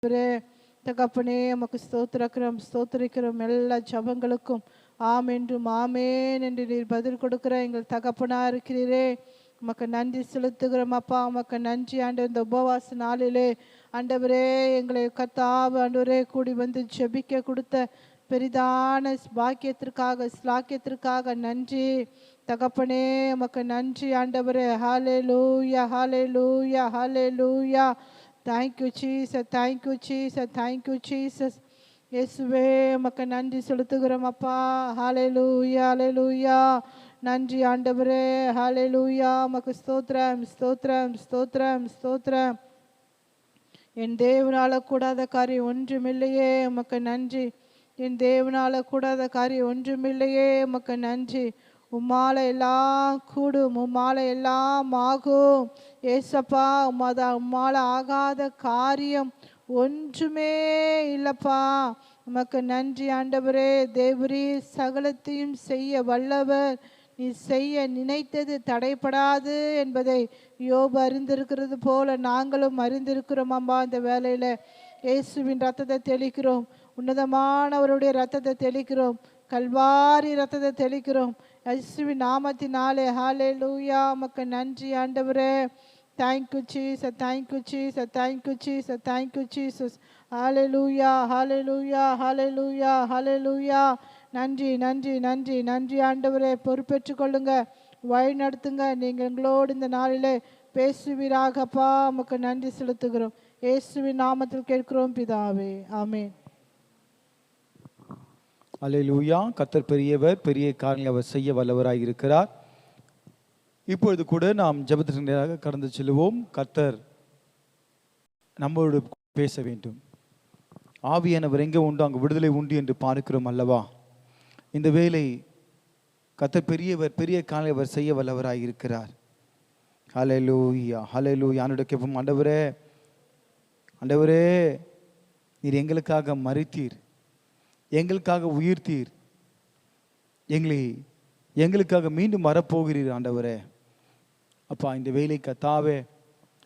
தகப்பனே உமக்கு ஸ்தோத்திரிக்கிறோம் எல்லா ஜபங்களுக்கும் ஆம் என்றும் ஆமேன் என்று நீர் பதில் கொடுக்கிற எங்கள் தகப்பனா இருக்கிறீரே, உமக்கு நன்றி செலுத்துகிறோம் அப்பா. உமக்கு நன்றி ஆண்டவர். இந்த உபவாச நாளிலே ஆண்டவரே எங்களை கர்த்தாவே ஆண்டவரே கூடி வந்து ஜெபிக்க கொடுத்த பெரிதான பாக்கியத்திற்காக ஸ்லாக்கியத்திற்காக நன்றி தகப்பனே. உமக்கு நன்றி ஆண்டவரே. ஹல்லேலூயா ஹல்லேலூயா ஹல்லேலூயா. Thank you Jesus, thank you Jesus, thank you Jesus. இயேசுவே உமக்கு நன்றி செலுத்துகிறோம் அப்பா. ஹல்லேலூயா ஹல்லேலூயா. நன்றி ஆண்டவரே. ஹல்லேலூயா. உமக்கு ஸ்தோத்திரம் ஸ்தோத்திரம் ஸ்தோத்திரம் ஸ்தோத்திரம். என் தேவனால கூடாத காரியம் ஒன்றுமில்லையே, உமக்கு நன்றி. என் தேவனால கூடாத காரியம் ஒன்றுமில்லையே, உமக்கு நன்றி. உம்மால எல்லாம் கூடும், உம்மால எல்லாம் ஆகும் ஏசப்பா. உம்மால ஆகாத காரியம் ஒன்றுமே இல்லப்பா. உமக்கு நன்றி ஆண்டவரே. தேவரீ சகலத்தையும் செய்ய வல்லவர். நீ செய்ய நினைத்தது தடைப்படாது என்பதை யோபு அறிந்திருக்கிறது போல நாங்களும் அறிந்திருக்கிறோம் அம்மா. இந்த வேலையில இயேசுவின் ரத்தத்தை தெளிக்கிறோம், உன்னதமானவருடைய ரத்தத்தை தெளிக்கிறோம், கல்வாரி ரத்தத்தை தெளிக்கிறோம் இயேசுவின் நாமத்தினாலே. ஹல்லேலூயா. உமக்கு நன்றி ஆண்டவரே. Thank you Jesus, thank you Jesus, thank you Jesus, thank you Jesus. Hallelujah, hallelujah, hallelujah, hallelujah. நன்றி நன்றி நன்றி நன்றி ஆண்டவரே. பொறுப்பேற்றுக் கொள்ளுங்க, வழி நடத்துங்க. நீங்கள் எங்களோடு இந்த நாளிலே பேசுவீராகப்பா. உமக்கு நன்றி செலுத்துகிறோம். இயேசுவின் நாமத்தில் கேட்கிறோம் பிதாவே, ஆமென். அல்லேலூயா. கர்த்தர் பெரியவர், பெரிய காரியங்களை அவர் செய்ய வல்லவராய் இருக்கிறார். இப்பொழுது கூட நாம் ஜெபத்திற்கு நேராக கடந்து செல்வோம். கர்த்தர் நம்மோடு பேச வேண்டும். ஆவியானவர் எங்கே உண்டு அங்கு விடுதலை உண்டு என்று பார்க்கிறோம் அல்லவா? இந்த வேளை கர்த்தர் பெரியவர், பெரிய காரியங்களை அவர் செய்ய வல்லவராய் இருக்கிறார். ஹல்லேலூயா ஹல்லேலூயா. ஆண்டவரே கேட்போம். ஆண்டவரே ஆண்டவரே, நீர் எங்களுக்காக மரித்தீர், எங்களுக்காக உயிர்த்தீர், எங்களுக்காக மீண்டும் வரப்போகிறீர் ஆண்டவரே. அப்பா, இந்த வேலை கத்தாவே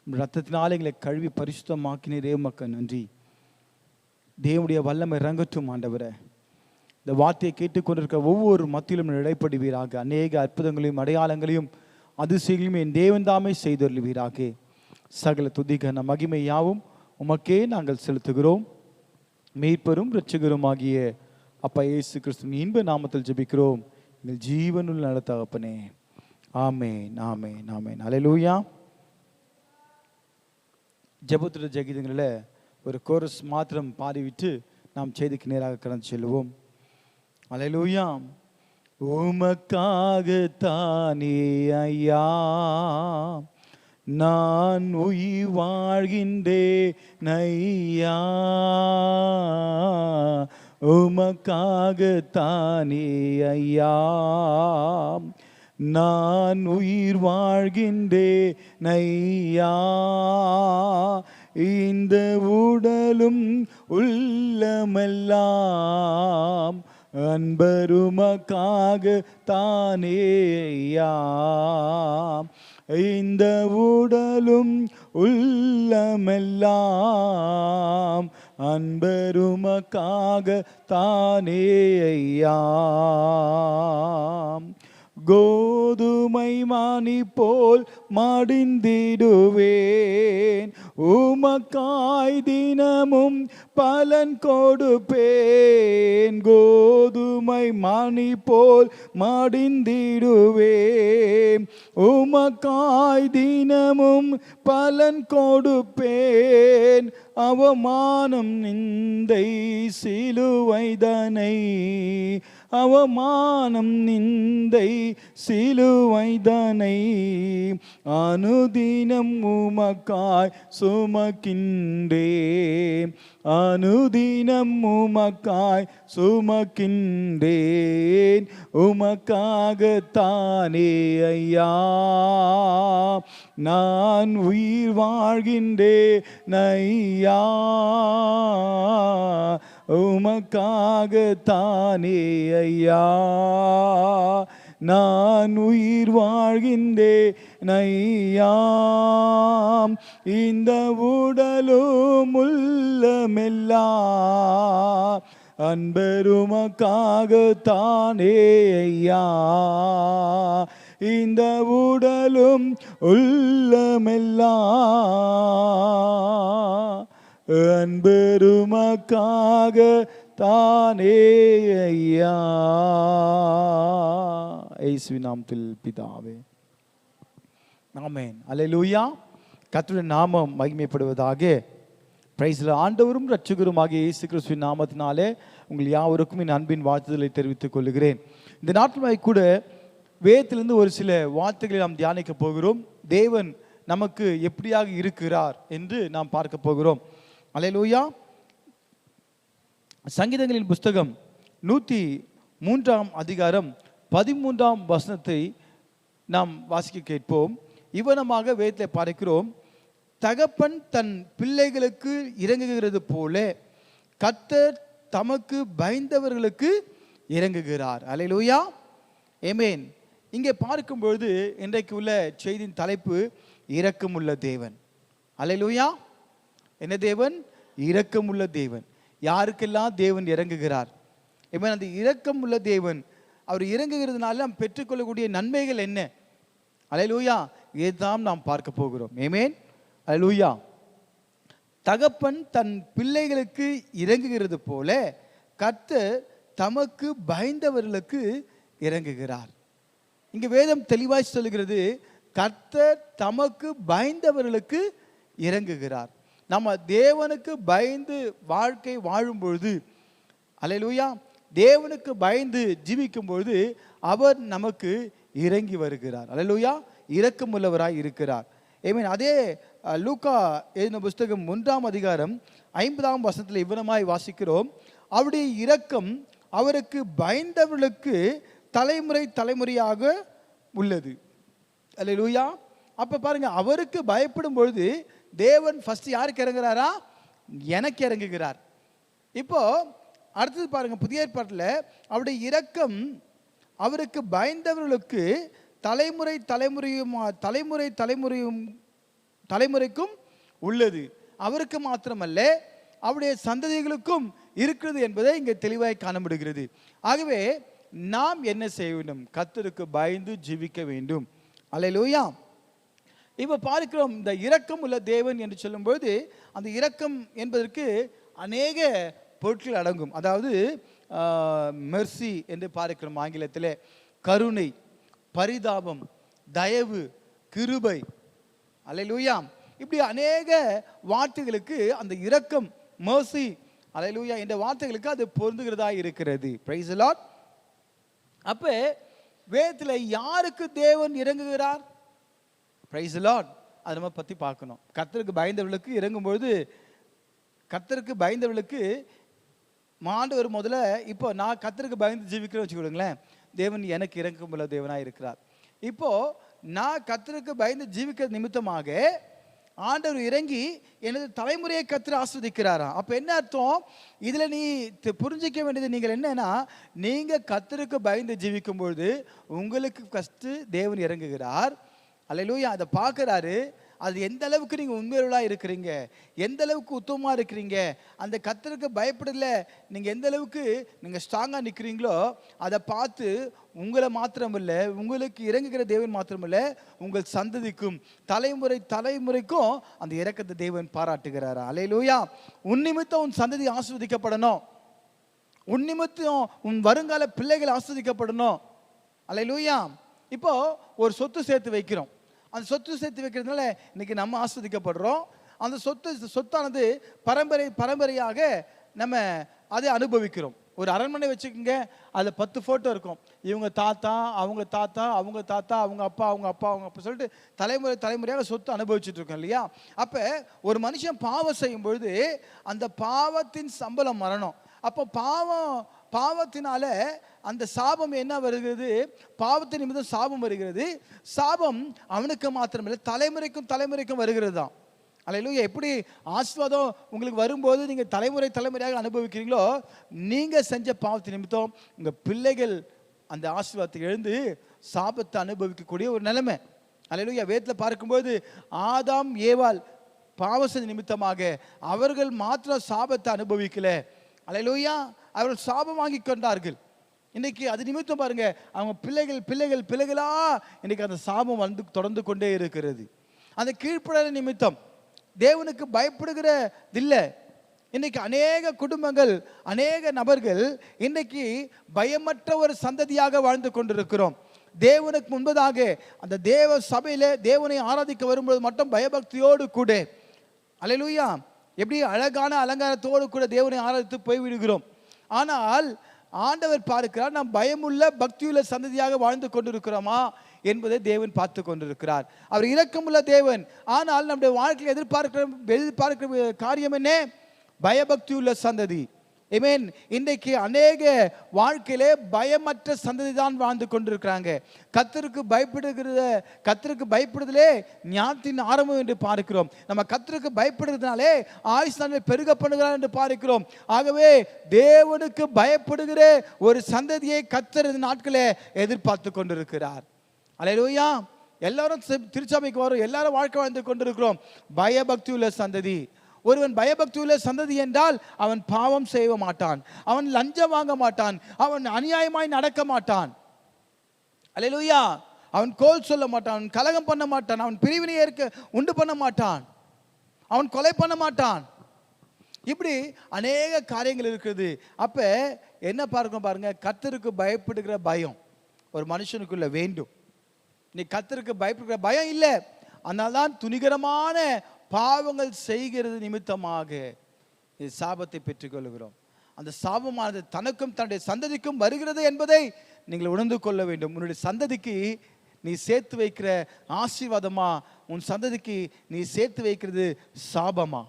ரத்தத்தினால எங்களை கழுவி பரிசுத்தமாக்கினீரே, உமக்கு நன்றி. தேவனுடைய வல்லமை இறங்கட்டும் ஆண்டவரே. இந்த வார்த்தையை கேட்டுக்கொண்டிருக்க ஒவ்வொரு மத்தியிலும் இடைப்படுவீராக. அநேக அற்புதங்களையும் அடையாளங்களையும் அதிசயங்களையும் என் தேவன் தாமே செய்தருள்வீராக. சகல துதிகன மகிமை யாவும் உமக்கே நாங்கள் செலுத்துகிறோம். மீட்பரும் இரட்சகரும் ஆகிய அப்பா இயேசு கிறிஸ்துவின் இன்ப நாமத்தில் ஜெபிக்கிறோம் எங்கள் ஜீவனுள்ள நல்ல தகப்பனே. ஆமென் ஆமென் ஆமென். அல்லேலூயா. ஜெபத்துடைய ஜெகிதங்களில் ஒரு கோரஸ் மாத்திரம் பாடிவிட்டு நாம் செய்திக்கு நேராக கடந்து செல்வோம். அல்லேலூயா. உமக்காக தானே ஐயா நான் உயிர் வாழ்கின்றேன் ஐயா, உமக்காக தானே ஐயா நான் உயிர் வாழ்கின்றேன் ஐயா. இந்த உடலும் உள்ளமெல்லாம் அன்பருமக்காக தானே ஐயா. இந்த உடலும் உள்ளமெல்லாம் அன்பருமக்காக தானே ஐயா. கோதுமை மானி போல் மடிந்திடுவேன், உமக்காய் தினமும் பலன் கொடுப்பேன். கோதுமை மானி போல் மடிந்திடுவேன், உமக்காய் தினமும் பலன் கொடுப்பேன். அவமானம் நிந்தை சிலுவைதனை, அவமானம் நிந்தை சிலுவைதனை அனுதினம் உமக்காய் சுமக்கின்றேன், அனுதினம் உமக்காய் சுமக்கின்றேன். உமக்காகத்தானே ஐயா நான் உயிர் வாழ்கின்றேன் ஐயா, உமக்காகத்தானே ஐயா நான் உயிர் வாழ்கின்றேன் ஐயாம். இந்த உடலும் உள்ளமெல்லாம் அன்பருமக்காகத்தானே ஐயா. இந்த உடலும் உள்ளமெல்லாம் அன்பருமக்காக தானே ஐயா. இயேசுவின் நாமத்தில் பிதாவே, ஆமென். அல்லேலூயா. கர்த்தருடைய நாமம் மகிமைப்படுவதாக. Price the Lord. ஆண்டவரும் இரட்சகருமாகிய இயேசு கிறிஸ்துவின் நாமத்தினாலே உங்கள் யாவருக்கும் என் அன்பின் வாழ்த்துதலை தெரிவித்துக் கொள்கிறேன். இந்த நாட்கள் கூட வேதத்திலிருந்து ஒரு சில வார்த்தைகளை நாம் தியானிக்க போகிறோம். தேவன் நமக்கு எப்படியாக இருக்கிறார் என்று நாம் பார்க்க போகிறோம். அல்லேலூயா. சங்கீதங்களின் புஸ்தகம் 103 அதிகாரம் 13 வசனத்தை நாம் வாசிக்க கேட்போம். இவனமாக வேதத்தில் பார்க்கிறோம், தகப்பன் தன் பிள்ளைகளுக்கு இறங்குகிறது போல கர்த்தர் தமக்கு பயந்தவர்களுக்கு இறங்குகிறார். அல்லேலூயா, ஆமென். இங்கே பார்க்கும்பொழுது இன்றைக்கு உள்ள செய்தியின் தலைப்பு இரக்கமுள்ள தேவன். அல்லேலூயா. என்ன தேவன்? இரக்கமுள்ள தேவன். யாருக்கெல்லாம் தேவன் இறங்குகிறார்? ஆமென். அந்த இரக்கமுள்ள தேவன் அவர் இறங்குகிறதுனால நாம் பெற்றுக்கொள்ளக்கூடிய நன்மைகள் என்ன? அல்லேலூயா. இதுதான் நாம் பார்க்க போகிறோம். ஆமென். அல்லேலூயா. தகப்பன் தன் பிள்ளைகளுக்கு இறங்குகிறது போல கர்த்தர் தமக்கு பயந்தவர்களுக்கு இறங்குகிறார். இங்கே வேதம் தெளிவாய் சொல்லுகிறது, கர்த்தர் தமக்கு பயந்தவர்களுக்கு இறங்குகிறார். நம்ம தேவனுக்கு பயந்து வாழ்க்கை வாழும் பொழுது, அல்லேலூயா, தேவனுக்கு பயந்து ஜீவிக்கும் பொழுது அவர் நமக்கு இறங்கி வருகிறார். அல்லேலூயா. இரக்கமுள்ளவராய் இருக்கிறார். ஆமென். அதே லூக்கா எழுதின புஸ்தகம் 1 அதிகாரம் 50 வசனத்தில் இவ்விதமாய் வாசிக்கிறோம், அவருடைய இரக்கம் அவருக்கு பயந்தவர்களுக்கு தலைமுறை தலைமுறையாக உள்ளது. அல்லேலூயா. அப்ப பாருங்க, அவருக்கு பயப்படும் பொழுது தேவன் ஃபர்ஸ்ட் யாருக்கு இறங்குறாரா? எனக்கு இறங்குகிறார். இப்போ அடுத்தது பாருங்க, புதிய ஏற்பாட்டில் அவருடைய இரக்கம் அவருக்கு பயந்தவர்களுக்கு தலைமுறை தலைமுறைக்கும் உள்ளது. அவருக்கு மாத்திரமல்ல, அவருடைய சந்ததிகளுக்கும் இருக்கிறது என்பதை இங்கே தெளிவாய் காணப்படுகிறது. ஆகவே நாம் என்ன செய்ய வேண்டும்? கர்த்தருக்கு பயந்து ஜீவிக்க வேண்டும். அல்லேலூயா. இப்போ பார்க்கிறோம், இந்த இரக்கம் உள்ள தேவன் என்று சொல்லும்போது அந்த இரக்கம் என்பதற்கு அநேக பொருட்கள் அடங்கும். அதாவது மெர்சி என்று பார்க்கிறோம் ஆங்கிலத்தில். கருணை, பரிதாபம், தயவு, கிருபை. அல்லேலூயா. இப்படி அநேக வார்த்தைகளுக்கு அந்த இரக்கம், மெர்சி, அல்லேலூயா என்ற வார்த்தைகளுக்கு அது பொருந்துகிறதா இருக்கிறது. Price the Lord. அப்ப வேதத்தில் யாருக்கு தேவன் இறங்குகிறார்? Price the Lord. அதை நம்ம பற்றி பார்க்கணும். கர்த்தருக்கு பயந்தவர்களுக்கு இறங்கும்பொழுது, கர்த்தருக்கு பயந்தவர்களுக்கு ஆண்டவர் முதல்ல, இப்போ நான் கர்த்தருக்கு பயந்து ஜீவிக்கிறேன்னு வச்சுக்கொள்ளுங்களேன், தேவன் எனக்கு இரக்கமுள்ள தேவனாக இருக்கிறார். இப்போ நான் கர்த்தருக்கு பயந்து ஜீவிக்கிறது நிமித்தமாக ஆண்டவர் இறங்கி எனது தலைமுறையை கர்த்தர் ஆஸ்வதிக்கிறாராம். அப்போ என்ன அர்த்தம்? இதில் நீ புரிஞ்சிக்க வேண்டியது நீங்கள் என்னன்னா, நீங்கள் கர்த்தருக்கு பயந்து ஜீவிக்கும் பொழுது உங்களுக்கு ஃபஸ்ட்டு தேவன் இறங்குகிறார். அல்லேலூயா. அதை பார்க்குறாரு. அது எந்த அளவுக்கு நீங்கள் உண்மையுள்ளதாக இருக்கிறீங்க, எந்த அளவுக்கு உத்தமமாக இருக்கிறீங்க, அந்த கர்த்தருக்கு பயப்படல நீங்கள் எந்த அளவுக்கு நீங்கள் ஸ்ட்ராங்காக நிற்கிறீங்களோ அதை பார்த்து உங்களை மாத்திரமில்லை, உங்களுக்கு இறங்குகிற தேவன் மாத்திரமில்லை, உங்கள் சந்ததிக்கும் தலைமுறைக்கும் அந்த இரக்கத்தை தேவன் பாராட்டுகிறாரா. அல்லேலூயா. உன் நிமித்தம் உன் சந்ததி ஆஸ்வதிக்கப்படணும், உன் நிமித்தம் உன் வருங்கால பிள்ளைகள் ஆஸ்வதிக்கப்படணும். அல்லேலூயா. இப்போ ஒரு சொத்து சேர்த்து வைக்கிறோம். அந்த சொத்து சேர்த்து வைக்கிறதுனால இன்னைக்கு நம்ம ஆஸ்வதிக்கப்படுறோம். அந்த சொத்தானது பரம்பரையாக நம்ம அதை அனுபவிக்கிறோம். ஒரு அரண்மனை வச்சுக்கோங்க, அதில் 10 ஃபோட்டோ இருக்கும். இவங்க தாத்தா, அவங்க தாத்தா, அவங்க தாத்தா, அவங்க அப்பா, அவங்க அப்பா, அவங்க அப்பா சொல்லிட்டு தலைமுறையாக சொத்து அனுபவிச்சுட்டு இருக்கோம் இல்லையா. அப்போ ஒரு மனுஷன் பாவம் செய்யும் பொழுது அந்த பாவத்தின் சம்பளம் மரணம். அப்போ பாவத்தினால அந்த சாபம் என்ன வருகிறது? பாவத்தின் நிமித்தம் சாபம் வருகிறது. சாபம் அவனுக்கு மாத்திரமில்லை, தலைமுறைக்கும் வருகிறது தான். அல்லேலூயா. எப்படி ஆசீர்வாதம் உங்களுக்கு வரும்போது நீங்கள் தலைமுறையாக அனுபவிக்கிறீங்களோ, நீங்கள் செஞ்ச பாவத்தின் நிமித்தம் உங்கள் பிள்ளைகள் அந்த ஆசீர்வாதத்தை எழுந்து சாபத்தை அனுபவிக்கக்கூடிய ஒரு நிலைமை. அல்லேலூயா. வேதத்தில் பார்க்கும்போது ஆதாம் ஏவாள் பாவ செஞ்ச நிமித்தமாக அவர்கள் மாத்திரம் சாபத்தை அனுபவிக்கல. அல்லேலூயா. அவர்கள் சாபம் வாங்கி கொண்டார்கள். இன்னைக்கு அது நிமித்தம் பாருங்க, அவங்க பிள்ளைகளா இன்னைக்கு அந்த சாபம் வந்து தொடர்ந்து கொண்டே இருக்கிறது. அந்த கீழ்ப்பட நிமித்தம் தேவனுக்கு பயப்படுகிறதில்லை. இன்னைக்கு அநேக குடும்பங்கள், அநேக நபர்கள் இன்னைக்கு பயமற்ற ஒரு சந்ததியாக வாழ்ந்து கொண்டிருக்கிறோம். தேவனுக்கு முன்பதாக அந்த தேவ சபையில தேவனை ஆராதிக்க வரும்போது மட்டும் பயபக்தியோடு கூட, அல்லேலூயா, எப்படி அழகான அலங்காரத்தோடு கூட தேவனை ஆராதித்து போய்விடுகிறோம். ஆனால் ஆண்டவர் பார்க்கிறார், நாம் பயமுள்ள பக்தியுள்ள சந்ததியாக வாழ்ந்து கொண்டிருக்கிறோமா என்பதை தேவன் பார்த்து கொண்டிருக்கிறார். அவர் இரக்கமுள்ள தேவன். ஆனால் நம்முடைய வாழ்க்கையில் எதிர்பார்க்கிற காரியம் என்ன? பயபக்தியுள்ள சந்ததி. ஆமென். இன்றைக்கு அநேக வாழ்க்கையிலே பயமற்ற சந்ததி தான் வாழ்ந்து கொண்டிருக்கிறாங்க. கர்த்தருக்கு பயப்படுதலே ஞானத்தின் ஆரம்பம் என்று பார்க்கிறோம். நம்ம கர்த்தருக்கு பயப்படுறதுனாலே ஆயுஷ்நாளை பெருக பண்ணுகிறார் என்று பார்க்கிறோம். ஆகவே தேவனுக்கு பயப்படுகிற ஒரு சந்ததியை கர்த்தர் இந்த நாட்களே எதிர்பார்த்து கொண்டிருக்கிறார். அல்லேலூயா. எல்லாரும் திருச்சபைக்கு வரும், எல்லாரும் வாழ்க்கை வாழ்ந்து கொண்டிருக்கிறோம். பயபக்தி உள்ள சந்ததி. ஒருவன் பயபக்தி உள்ள சந்ததி என்றால் அவன் பாவம் செய்ய மாட்டான், அவன் லஞ்சம் வாங்க மாட்டான், அவன் அநியாயமாய் நடக்க மாட்டான். அல்லேலூயா. அவன் கோல் சொல்ல மாட்டான், அவன் கலகம் பண்ண மாட்டான், அவன் பிரிவினை உண்டு பண்ண மாட்டான், அவன் கொலை பண்ண மாட்டான். இப்படி அநேக காரியங்கள் இருக்கிறது. அப்ப என்ன பார்க்கணும் பாருங்க, கர்த்தருக்கு பயப்படுகிற பயம் ஒரு மனுஷனுக்குள்ள வேண்டும். நீ கர்த்தருக்கு பயப்படுகிற பயம் இல்லை, அதனால்தான் துணிகரமான பாவங்கள் செய்கிறது நிமித்தமாக சாபத்தை பெற்றுக்கொள்கிறோம். அந்த சாபமானது தனக்கும் தன்னுடைய சந்ததிக்கும் வருகிறது என்பதை நீங்கள் உணர்ந்து கொள்ள வேண்டும். உன்னுடைய சந்ததிக்கு நீ சேர்த்து வைக்கிற ஆசீர்வாதமா, உன் சந்ததிக்கு நீ சேர்த்து வைக்கிறது சாபமா?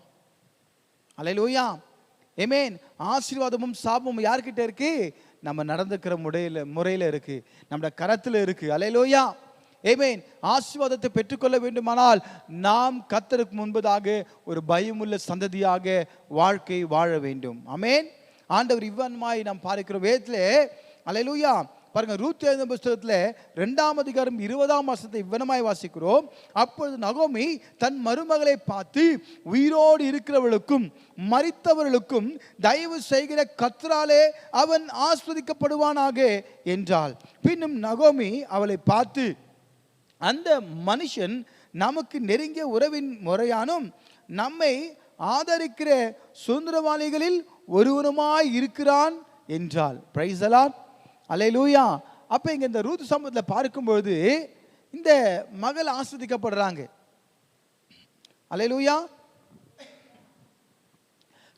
அல்லேலூயா. ஆமென். ஆசீர்வாதமும் சாபமும் யார்கிட்ட இருக்கு? நம்ம நடந்துக்கிற முறையில இருக்கு, நம்முடைய கரத்தில் இருக்கு. அல்லேலூயா. ஆமென். ஆசீர்வாதத்தை பெற்றுக்கொள்ள வேண்டுமானால் நாம் கர்த்தருக்கு முன்பதாக ஒரு பயமுள்ள சந்ததியாக வாழ்க்கை வாழ வேண்டும். ஆமென். ஆண்டவர் இவ்வனமாய் நாம் பார்க்கிறோம் வேதத்திலே. அல்லேலூயா. பாருங்க, ரூத் எழுதின புத்தகத்தில் 2ஆம் அதிகாரம் 20ஆம் வசனத்தை இவ்வனமாய் வாசிக்கிறோம். அப்பொழுது நகோமி தன் மருமகளை பார்த்து, உயிரோடு இருக்கிறவர்களுக்கும் மரித்தவர்களுக்கும் தயவு செய்கிற கர்த்தராலே அவன் ஆஸ்வதிக்கப்படுவானாக என்றாள். பின்னும் நகோமி அவளை பார்த்து, அந்த மனுஷன் நமக்கு நெருங்கிய உறவின் முறையானும் நம்மை ஆதரிக்கிற சுதந்திரவாளிகளில் ஒருவனுமாய் இருக்கிறான் என்றாள். Praise the Lord. அல்லேலூயா. அப்ப இங்க இந்த ரூத் சம்பவத்தில் பார்க்கும்போது இந்த மகள் ஆஸ்வதிக்கப்படுறாங்க. அல்லேலூயா.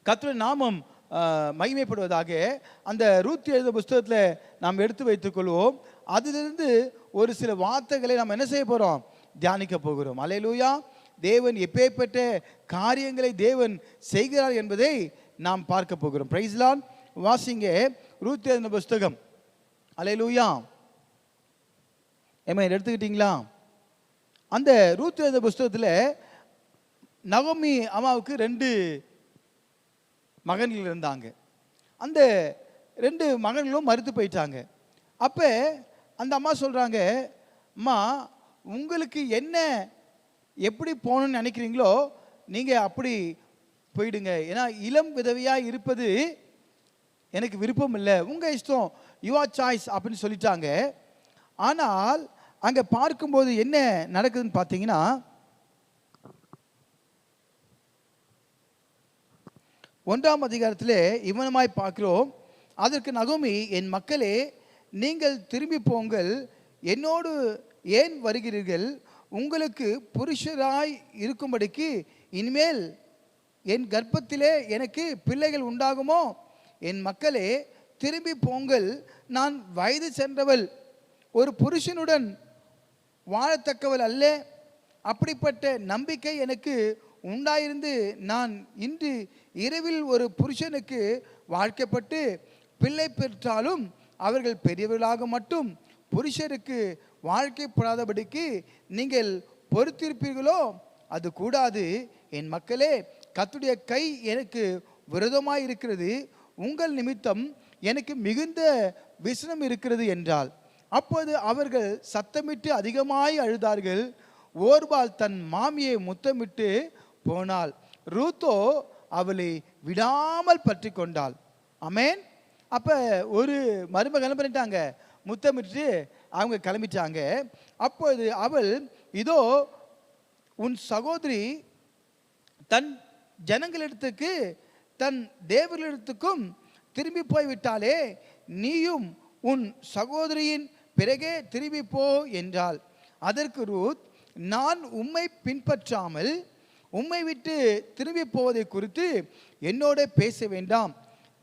கர்த்தருடைய நாமம் மகிமைப்படுவதாக. அந்த ரூத் எழுதின புத்தகத்தில் நாம் எடுத்து வைத்துக் கொள்வோம். அதிலிருந்து ஒரு சில வார்த்தைகளை நாம் என்ன செய்ய போறோம்? தியானிக்க போகிறோம். அல்லேலூயா. தேவன் எப்பேற்பட்ட காரியங்களை தேவன் செய்கிறார் என்பதை நாம் பார்க்க போகிறோம். Price the Lord. வாசிங்க ரூத் எழுதின புத்தகம். அல்லேலூயா. ஆமென். எடுத்துக்கிட்டீங்களா? அந்த ரூத் எழுதின புத்தகத்தில் நகோமி அம்மாவுக்கு 2 மகன்கள் இருந்தாங்க. அந்த 2 மகன்களும் மரித்து போயிட்டாங்க. அப்ப அந்த அம்மா சொல்றாங்க, அம்மா, உங்களுக்கு என்ன எப்படி போகணும்னு நினைக்கிறீங்களோ நீங்க அப்படி போயிடுங்க. ஏன்னா இளம் விதவையா இருப்பது எனக்கு விருப்பம் இல்லை, உங்க இஷ்டம், யுவர் சாய்ஸ் அப்படின்னு சொல்லிட்டாங்க. ஆனால் அங்க பார்க்கும்போது என்ன நடக்குதுன்னு பார்த்தீங்கன்னா, 1ஆம் அதிகாரத்திலே இவனமாய் பார்க்கிறோம். அதற்கு நகோமி, என் மக்களே, நீங்கள் திரும்பி போங்கள், என்னோடு ஏன் வருகிறீர்கள்? உங்களுக்கு புருஷராய் இருக்கும்படிக்கு இனிமேல் என் கர்ப்பத்திலே எனக்கு பிள்ளைகள் உண்டாகுமோ? என் மக்களே, திரும்பி போங்கள், நான் வயது சென்றவள், ஒரு புருஷனுடன் வாழத்தக்கவள் அல்ல. அப்படிப்பட்ட நம்பிக்கை எனக்கு உண்டாயிருந்து நான் இன்று இரவில் ஒரு புருஷனுக்கு வாழ்க்கைப்பட்டு பிள்ளை பெற்றாலும் அவர்கள் பெரியவர்களாக மட்டும் புருஷருக்கு வாழ்க்கைப்படாதபடிக்கு நீங்கள் பொறுத்திருப்பீர்களோ? அது கூடாது. என் மக்களே, கர்த்தருடைய கை எனக்கு விரோதமாய் இருக்கிறது, உங்கள் நிமித்தம் எனக்கு மிகுந்த விசனம் இருக்கிறது என்றால். அப்போது அவர்கள் சத்தமிட்டு அதிகமாய் அழுதார்கள். ஓர்பால் தன் மாமியை முத்தமிட்டு போனாள். ரூத்தோ அவளை விடாமல் பற்றி கொண்டாள். ஆமென். அப்ப ஒரு மருமகள் என்ன பண்ணிட்டாங்க, முத்தமிட்டு அவங்க கிளம்பிட்டாங்க. அப்போது அவள், இதோ உன் சகோதரி தன் ஜனங்களிடத்துக்கு தன் தேவர்களிடத்துக்கும் திரும்பி போய்விட்டாலே, நீயும் உன் சகோதரியின் பிறகே திரும்பி போ என்றாள். அதற்கு ரூத், நான் உம்மை பின்பற்றாமல் உம்மை விட்டு திரும்பி போவதை குறித்து என்னோட பேச வேண்டாம்.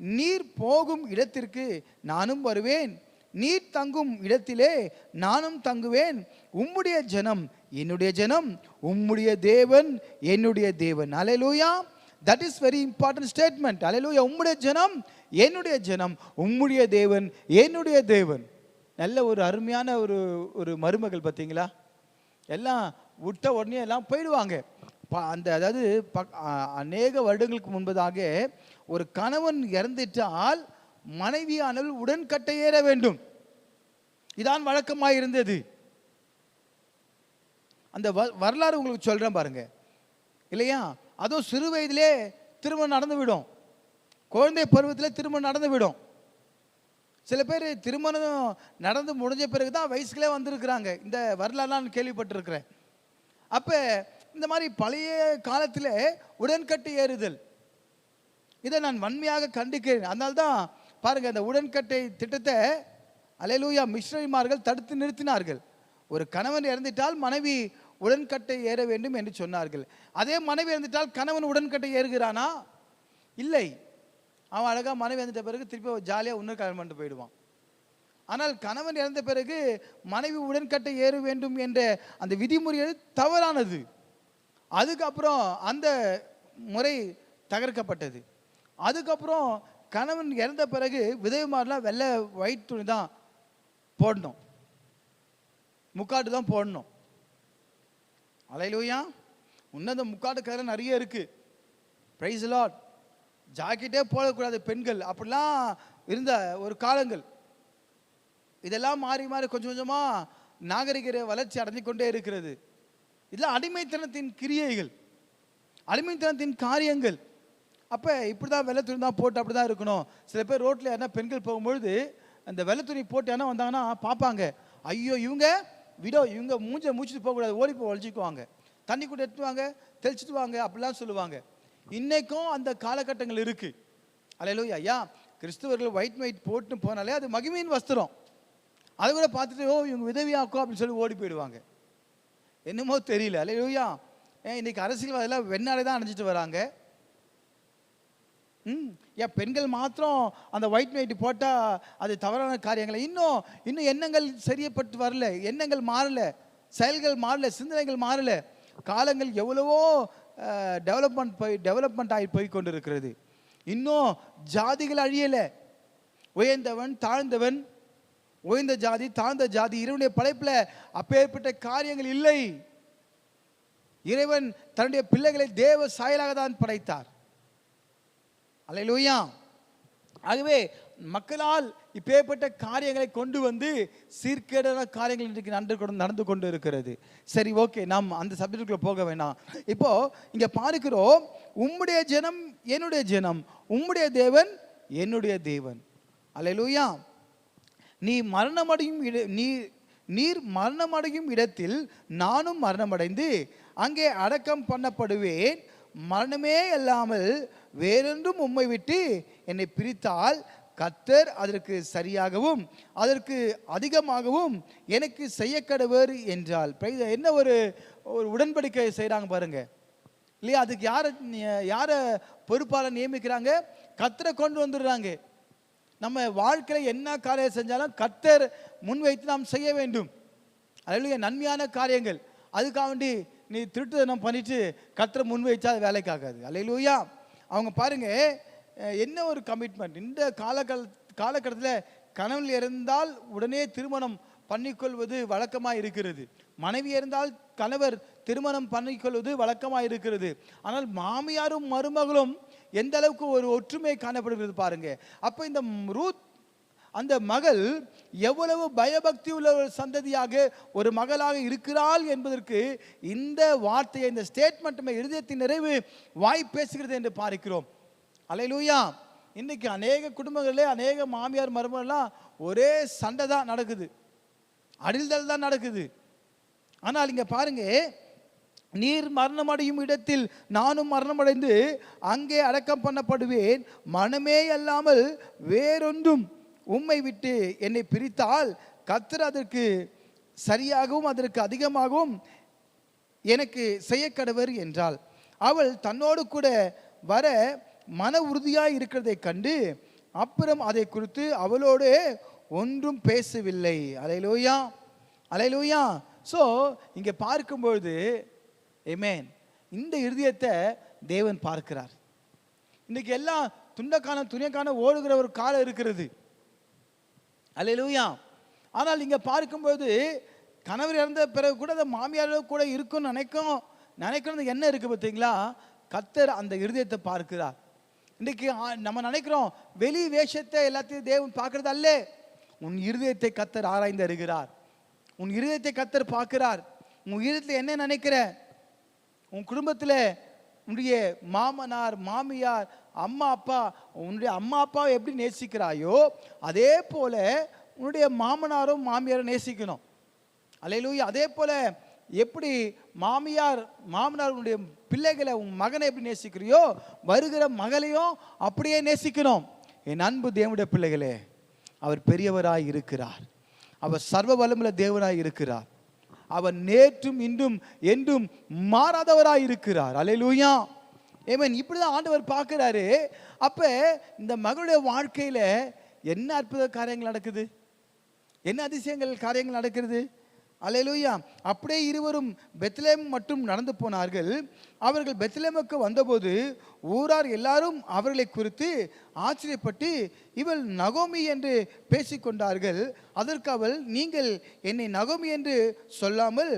நீர் போகும் இடத்திற்கு நானும் வருவேன், நீர் தங்கும் இடத்திலே நானும் தங்குவேன். உம்முடைய ஜனம் என்னுடைய ஜனம், உம்முடைய தேவன் என்னுடைய தேவன். அல்லேலூயா. That is very important statement. அல்லேலூயா. உம்முடைய ஜனம் என்னுடைய ஜனம், உம்முடைய தேவன் என்னுடைய தேவன். நல்ல ஒரு அருமையான ஒரு மருமகள் பார்த்தீங்களா? எல்லாம் விட்ட உடனே எல்லாம் போயிடுவாங்க. அந்த அதாவது அநேக வருடங்களுக்கு முன்பதாக ஒரு கணவன் இறந்துட்டால் மனைவியானவள் உடன்கட்டை ஏற வேண்டும். இதான் வழக்கமாக இருந்தது. அந்த வரலாறு உங்களுக்கு சொல்றேன் பாருங்க, இல்லையா? அதுவும் சிறு வயதிலே திருமணம் நடந்து விடும், குழந்தை பருவத்தில் திருமணம் நடந்து விடும். சில பேர் திருமணம் நடந்து முடிஞ்ச பிறகு தான் வயசுகளே வந்திருக்கிறாங்க. இந்த வரலாறு நான் கேள்விப்பட்டிருக்கிறேன். அப்போ இந்த மாதிரி பழைய காலத்தில் உடன்கட்டை ஏறுதல், இதை நான் வன்மையாக கண்டிக்கிறேன். அதனால்தான் பாருங்க, இந்த உடன்கட்டை திட்டத்தை அல்லேலூயா மிஷனரிமார்கள் தடுத்து நிறுத்தினார்கள். ஒரு கணவன் இறந்துட்டால் மனைவி உடன்கட்டை ஏற வேண்டும் என்று சொன்னார்கள். அதே மனைவி இறந்துட்டால் கணவன் உடன்கட்டை ஏறுகிறானா? இல்லை. அவன் அழகாக மனைவி இறந்துட்ட பிறகு திருப்பி ஜாலியாக இன்னொரு கல்யாணம் பண்ணிட்டு போயிடுவான். ஆனால் கணவன் இறந்த பிறகு மனைவி உடன்கட்டை ஏற வேண்டும் என்ற அந்த விதிமுறை தவறானது. அதுக்கப்புறம் அந்த முறை தகர்க்கப்பட்டது. அதுக்கப்புறம் கணவன் இறந்த பிறகு விதவைமாரெலாம் வெள்ளை ஒயிட் துணி தான் போடணும், முக்காட்டு தான் போடணும். அல்லேலூயா. இன்னும் அந்த முக்காட்டு கலர் நிறைய இருக்கு. Price Lord. ஜாக்கெட்டே போடக்கூடாது பெண்கள், அப்படிலாம் இருந்த ஒரு காலங்கள். இதெல்லாம் மாறி மாறி கொஞ்சம் கொஞ்சமாக நாகரிக வளர்ச்சி அடைஞ்சு கொண்டே இருக்கிறது. இதெல்லாம் அடிமைத்தனத்தின் கிரியைகள், அடிமைத்தனத்தின் காரியங்கள். அப்போ இப்படி தான் வெள்ளை துணி தான் போட்டு அப்படி தான் இருக்கணும். சில பேர் ரோட்டில் யாருன்னா பெண்கள் போகும்பொழுது அந்த வெள்ளை துணி போட்டு யாரா வந்தாங்கன்னா பார்ப்பாங்க, ஐயோ இவங்க இவங்க மூச்சிட்டு போகக்கூடாது, ஓடி போய் ஒழிச்சிக்குவாங்க, தண்ணி கூட எடுத்துவாங்க, தெளிச்சிட்டு வாங்க, அப்படிலாம் சொல்லுவாங்க. இன்னைக்கும் அந்த காலகட்டங்கள் இருக்கு. அல்லேலூயா. ஐயா, கிறிஸ்துவர்கள் ஒயிட் போட்டு போனாலே அது மகிமையின் வஸ்திரம். அதை கூட பார்த்துட்டு ஓ இவங்க விதவியாக்கோ அப்படின்னு சொல்லி ஓடி போயிடுவாங்க. என்னமோ தெரியல. அல்லேலூயா. இன்னைக்கு அரசியல்வாதிகள் வெண்ணாடை தான் அணிஞ்சிட்டு வராங்க. ஏன் பெண்கள் மாத்திரம் அந்த ஒயிட் போட்டால் அது தவறான காரியங்களை? இன்னும் எண்ணங்கள் சரியப்பட்டு வரல, எண்ணங்கள் மாறல, செயல்கள் மாறல, சிந்தனைகள் மாறல. காலங்கள் எவ்வளவோ டெவலப்மெண்ட் ஆகி போய் கொண்டு இருக்கிறது. இன்னும் ஜாதிகள் அழியலை. உயர்ந்தவன் தாழ்ந்தவன், உயர்ந்த ஜாதி தாழ்ந்த ஜாதி, இறைவனுடைய படைப்பில் அப்பேற்பட்ட காரியங்கள் இல்லை. இறைவன் தன்னுடைய பிள்ளைகளை தேவ சாயலாக தான் படைத்தார். அல்லேலூயா. ஆகவே மக்களால் இப்பேற்பட்ட காரியங்களை கொண்டு வந்து சீர்கேடான காரியங்கள் இன்றைக்கு நடந்து கொண்டு இருக்கிறது. சரி, ஓகே, நாம் அந்த சப்ஜெக்டுக்குள்ள போக வேண்டாம். இப்போ இங்க பார்க்கிறோம், உம்முடைய ஜனம் என்னுடைய ஜனம், உம்முடைய தேவன் என்னுடைய தேவன். அல்லேலூயா. நீர் மரணமடையும் இடத்தில் நானும் மரணமடைந்து அங்கே அடக்கம் பண்ணப்படுவேன். மரணமே அல்லாமல் வேறொன்றும் உம்மை விட்டு என்னை பிரித்தால் கர்த்தர் அதற்கு சரியாகவும் அதற்கு அதிகமாகவும் எனக்கு செய்யக்கடவர் என்றால். என்ன ஒரு உடன்படிக்கை செய்கிறாங்க பாருங்க, இல்லையா? அதுக்கு யாரை பொறுப்பாளர் நியமிக்கிறாங்க? கர்த்தரை கொண்டு வந்துடுறாங்க. நம்ம வாழ்க்கையில் என்ன காரியம் செஞ்சாலும் கர்த்தர் முன்வைத்து நாம் செய்ய வேண்டும். அல்லேலூயா. நன்மையான காரியங்கள். அதுக்காக வேண்டி நீ திருட்டுத்தனம் பண்ணிட்டு கர்த்தரை முன்வைச்சா அது வேலைக்காகாது. அல்லேலூயா. அவங்க பாருங்க என்ன ஒரு கமிட்மெண்ட். இந்த காலகட்டத்தில் கணவன் இருந்தால் உடனே திருமணம் பண்ணிக்கொள்வது வழக்கமாக இருக்கிறது. மனைவி இருந்தால் கணவர் திருமணம் பண்ணிக்கொள்வது வழக்கமாக இருக்கிறது. ஆனால் மாமியாரும் மருமகளும் எந்த அளவுக்கு ஒரு ஒற்றுமை காணப்படுகிறது பாருங்க. அப்போ இந்த ரூத் அந்த மகள் எவ்வளவு பயபக்தி உள்ள ஒரு சந்ததியாக ஒரு மகளாக இருக்கிறாள் என்பதற்கு இந்த வார்த்தையை, இந்த ஸ்டேட்மெண்ட் இருதயத்தின் நிறைவு வாய் பேசுகிறது என்று பார்க்கிறோம். அல்லேலூயா. இன்னைக்கு அநேக குடும்பங்களிலே அநேக மாமியார் மருமகள்லாம் ஒரே சண்டை தான் நடக்குது, அடில்தல் தான் நடக்குது. ஆனால் இங்க பாருங்க, நீர் மரணமடையும் இடத்தில் நானும் மரணமடைந்து அங்கே அடக்கம் பண்ணப்படுவேன். மனமே அல்லாமல் வேறொன்றும் உம்மை விட்டு என்னை பிரித்தால் கர்த்தர் அதற்கு சரியாகவும் அதற்கு அதிகமாகவும் எனக்கு செய்யக்கடவர் என்றாள். அவள் தன்னோடு கூட வர மன உறுதியாய் இருக்கிறதை கண்டு அப்புறம் அதை குறித்து அவளோடு ஒன்றும் பேசவில்லை. அல்லேலூயா, அல்லேலூயா. ஸோ இங்கே பார்க்கும்பொழுது ஆமென், இந்த இருதயத்தை தேவன் பார்க்கிறார். இன்னைக்கு எல்லாம் துண்டக்கான துணியக்கான ஓடுகிற ஒரு காலம் இருக்கிறது. அல்லேலூயா. ஆனால் இங்கே பார்க்கும்போது கணவர் இறந்த பிறகு கூட அந்த மாமியார் கூட இருக்குன்னு நினைக்கிறது என்ன இருக்கு பார்த்தீங்களா? கர்த்தர் அந்த இருதயத்தை பார்க்கிறார். இன்றைக்கு நம்ம நினைக்கிறோம் வெளி வேஷத்தை எல்லாத்தையும் தேவன் பார்க்கறது அல்ல. உன் இருதயத்தை கர்த்தர் ஆராய்ந்து அறிகிறார். உன் இருதயத்தை கர்த்தர் பார்க்கிறார். உன் இருதயத்தில் என்ன நினைக்கிற? உன் குடும்பத்தில் உன்னுடைய மாமனார் மாமியார் அம்மா அப்பா, உன்னுடைய அம்மா அப்பாவை எப்படி நேசிக்கிறாயோ அதே போல உன்னுடைய மாமனாரும் மாமியாரும் நேசிக்கணும். அல்லேலூயா. அதே போல எப்படி மாமனார் உன்னுடைய பிள்ளைகளை, உன் மகனை எப்படி நேசிக்கிறியோ வருகிற மகளையும் அப்படியே நேசிக்கணும். என் அன்பு தேவனுடைய பிள்ளைகளே, அவர் பெரியவராய் இருக்கிறார். அவர் சர்வ வல்லமையுள்ள தேவனாய் இருக்கிறார். அவர் நேற்றும் இன்றும் என்றும் மாறாதவராய் இருக்கிறார். அல்லேலூயா, ஆமென். இப்படிதான் ஆண்டவர் பார்க்கிறாரு. அப்ப இந்த மகளுடைய வாழ்க்கையில என்ன அற்புத காரியங்கள் நடக்குது, என்ன அதிசயங்கள் காரியங்கள் நடக்கிறது. அல்லேலூயா. அப்படியே இருவரும் பெத்லெஹேம் மட்டும் நடந்து போனார்கள். அவர்கள் பெத்லெஹேமுக்கு வந்தபோது ஊரார் எல்லாரும் அவர்களை குறித்து ஆச்சரியப்பட்டு இவள் நகோமி என்று பேசிக்கொண்டார்கள். அதற்கு அவள், நீங்கள் என்னை நகோமி என்று சொல்லாமல்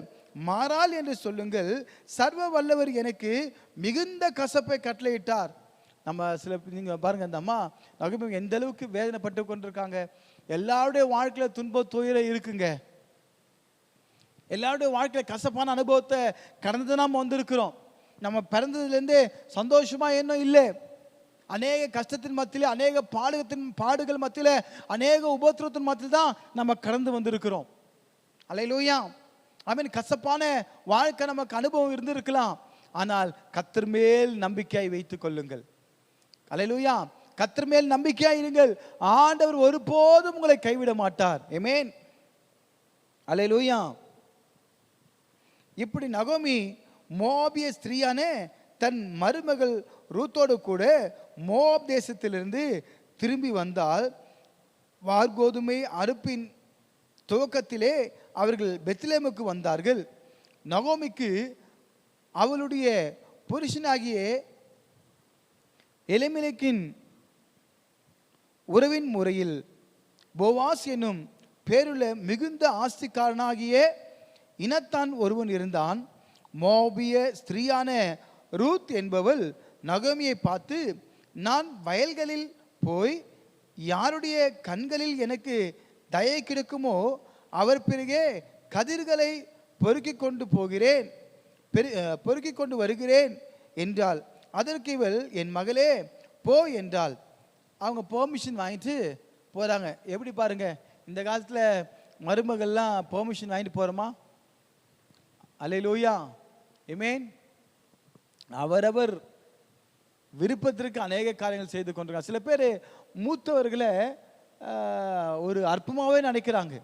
மாறாள் என்று சொல்லுங்கள், சர்வ வல்லவர் எனக்கு மிகுந்த கசப்பை கட்டளையிட்டார். நம்ம நீங்கள் பாருங்க, அந்த அம்மா நகோமி எந்த அளவுக்கு வேதனைப்பட்டு கொண்டிருக்காங்க. எல்லாருடைய வாழ்க்கையில் துன்ப துயரம் இருக்குங்க. எல்லாருடைய வாழ்க்கையில் கசப்பான அனுபவத்தை கடந்து நாம் வந்திருக்கிறோம். நம்ம பிறந்ததுலேருந்தே சந்தோஷமா இன்னும் இல்லை. அநேக கஷ்டத்தின் மத்தியில், அநேக பாடுகள் மத்தியில், அநேக உபத்திரத்தின் மத்தியில் தான் நம்ம கடந்து வந்திருக்கிறோம். அல்லேலூயா, ஆமென். கசப்பான வாழ்க்கை நமக்கு அனுபவம் இருந்திருக்கலாம். ஆனால் கர்த்தர் மேல் நம்பிக்கையை வைத்துக் கொள்ளுங்கள். அல்லேலூயா. கர்த்தர் மேல் நம்பிக்கையாய் இருங்கள். ஆண்டவர் ஒருபோதும் உங்களை கைவிட மாட்டார். ஆமென். அல்லேலூயா. இப்படி நகோமி மோபிய ஸ்திரீயான தன் மருமகள் ரூத்தோடு கூட மோப் தேசத்திலிருந்து திரும்பி வந்தால், வார்கோதுமை அறுப்பின் துவக்கத்திலே அவர்கள் பெத்லெஹேமுக்கு வந்தார்கள். நகோமிக்கு அவளுடைய புருஷனாகிய எலிமெலேக்கின் உறவின் முறையில் போவாஸ் என்னும் பேருள்ள மிகுந்த ஆஸ்திக்காரனாகிய இனத்தான் ஒருவன் இருந்தான். மோபிய ஸ்திரீயான ரூத் என்பவள் நகோமியை பார்த்து, நான் வயல்களில் போய் யாருடைய கண்களில் எனக்கு தயை கிடைக்குமோ அவர் பிறகே கதிர்களை பொறுக்கிக் கொண்டு வருகிறேன் என்றாள். அதற்கு இவள், என் மகளே போ என்றாள். அவங்க பெர்மிஷன் வாங்கிட்டு போகிறாங்க. எப்படி பாருங்க, இந்த காலத்தில் மருமகள்லாம் பெர்மிஷன் வாங்கிட்டு போகிறோமா? அல்லேலூயா, ஆமென். அவரவர் விருப்பத்திற்கு அநேக காரியங்கள் செய்து கொண்டிருக்காங்க. சில பேர் மூத்தவர்களை ஒரு அற்பமாகவே நினைக்கிறாங்க.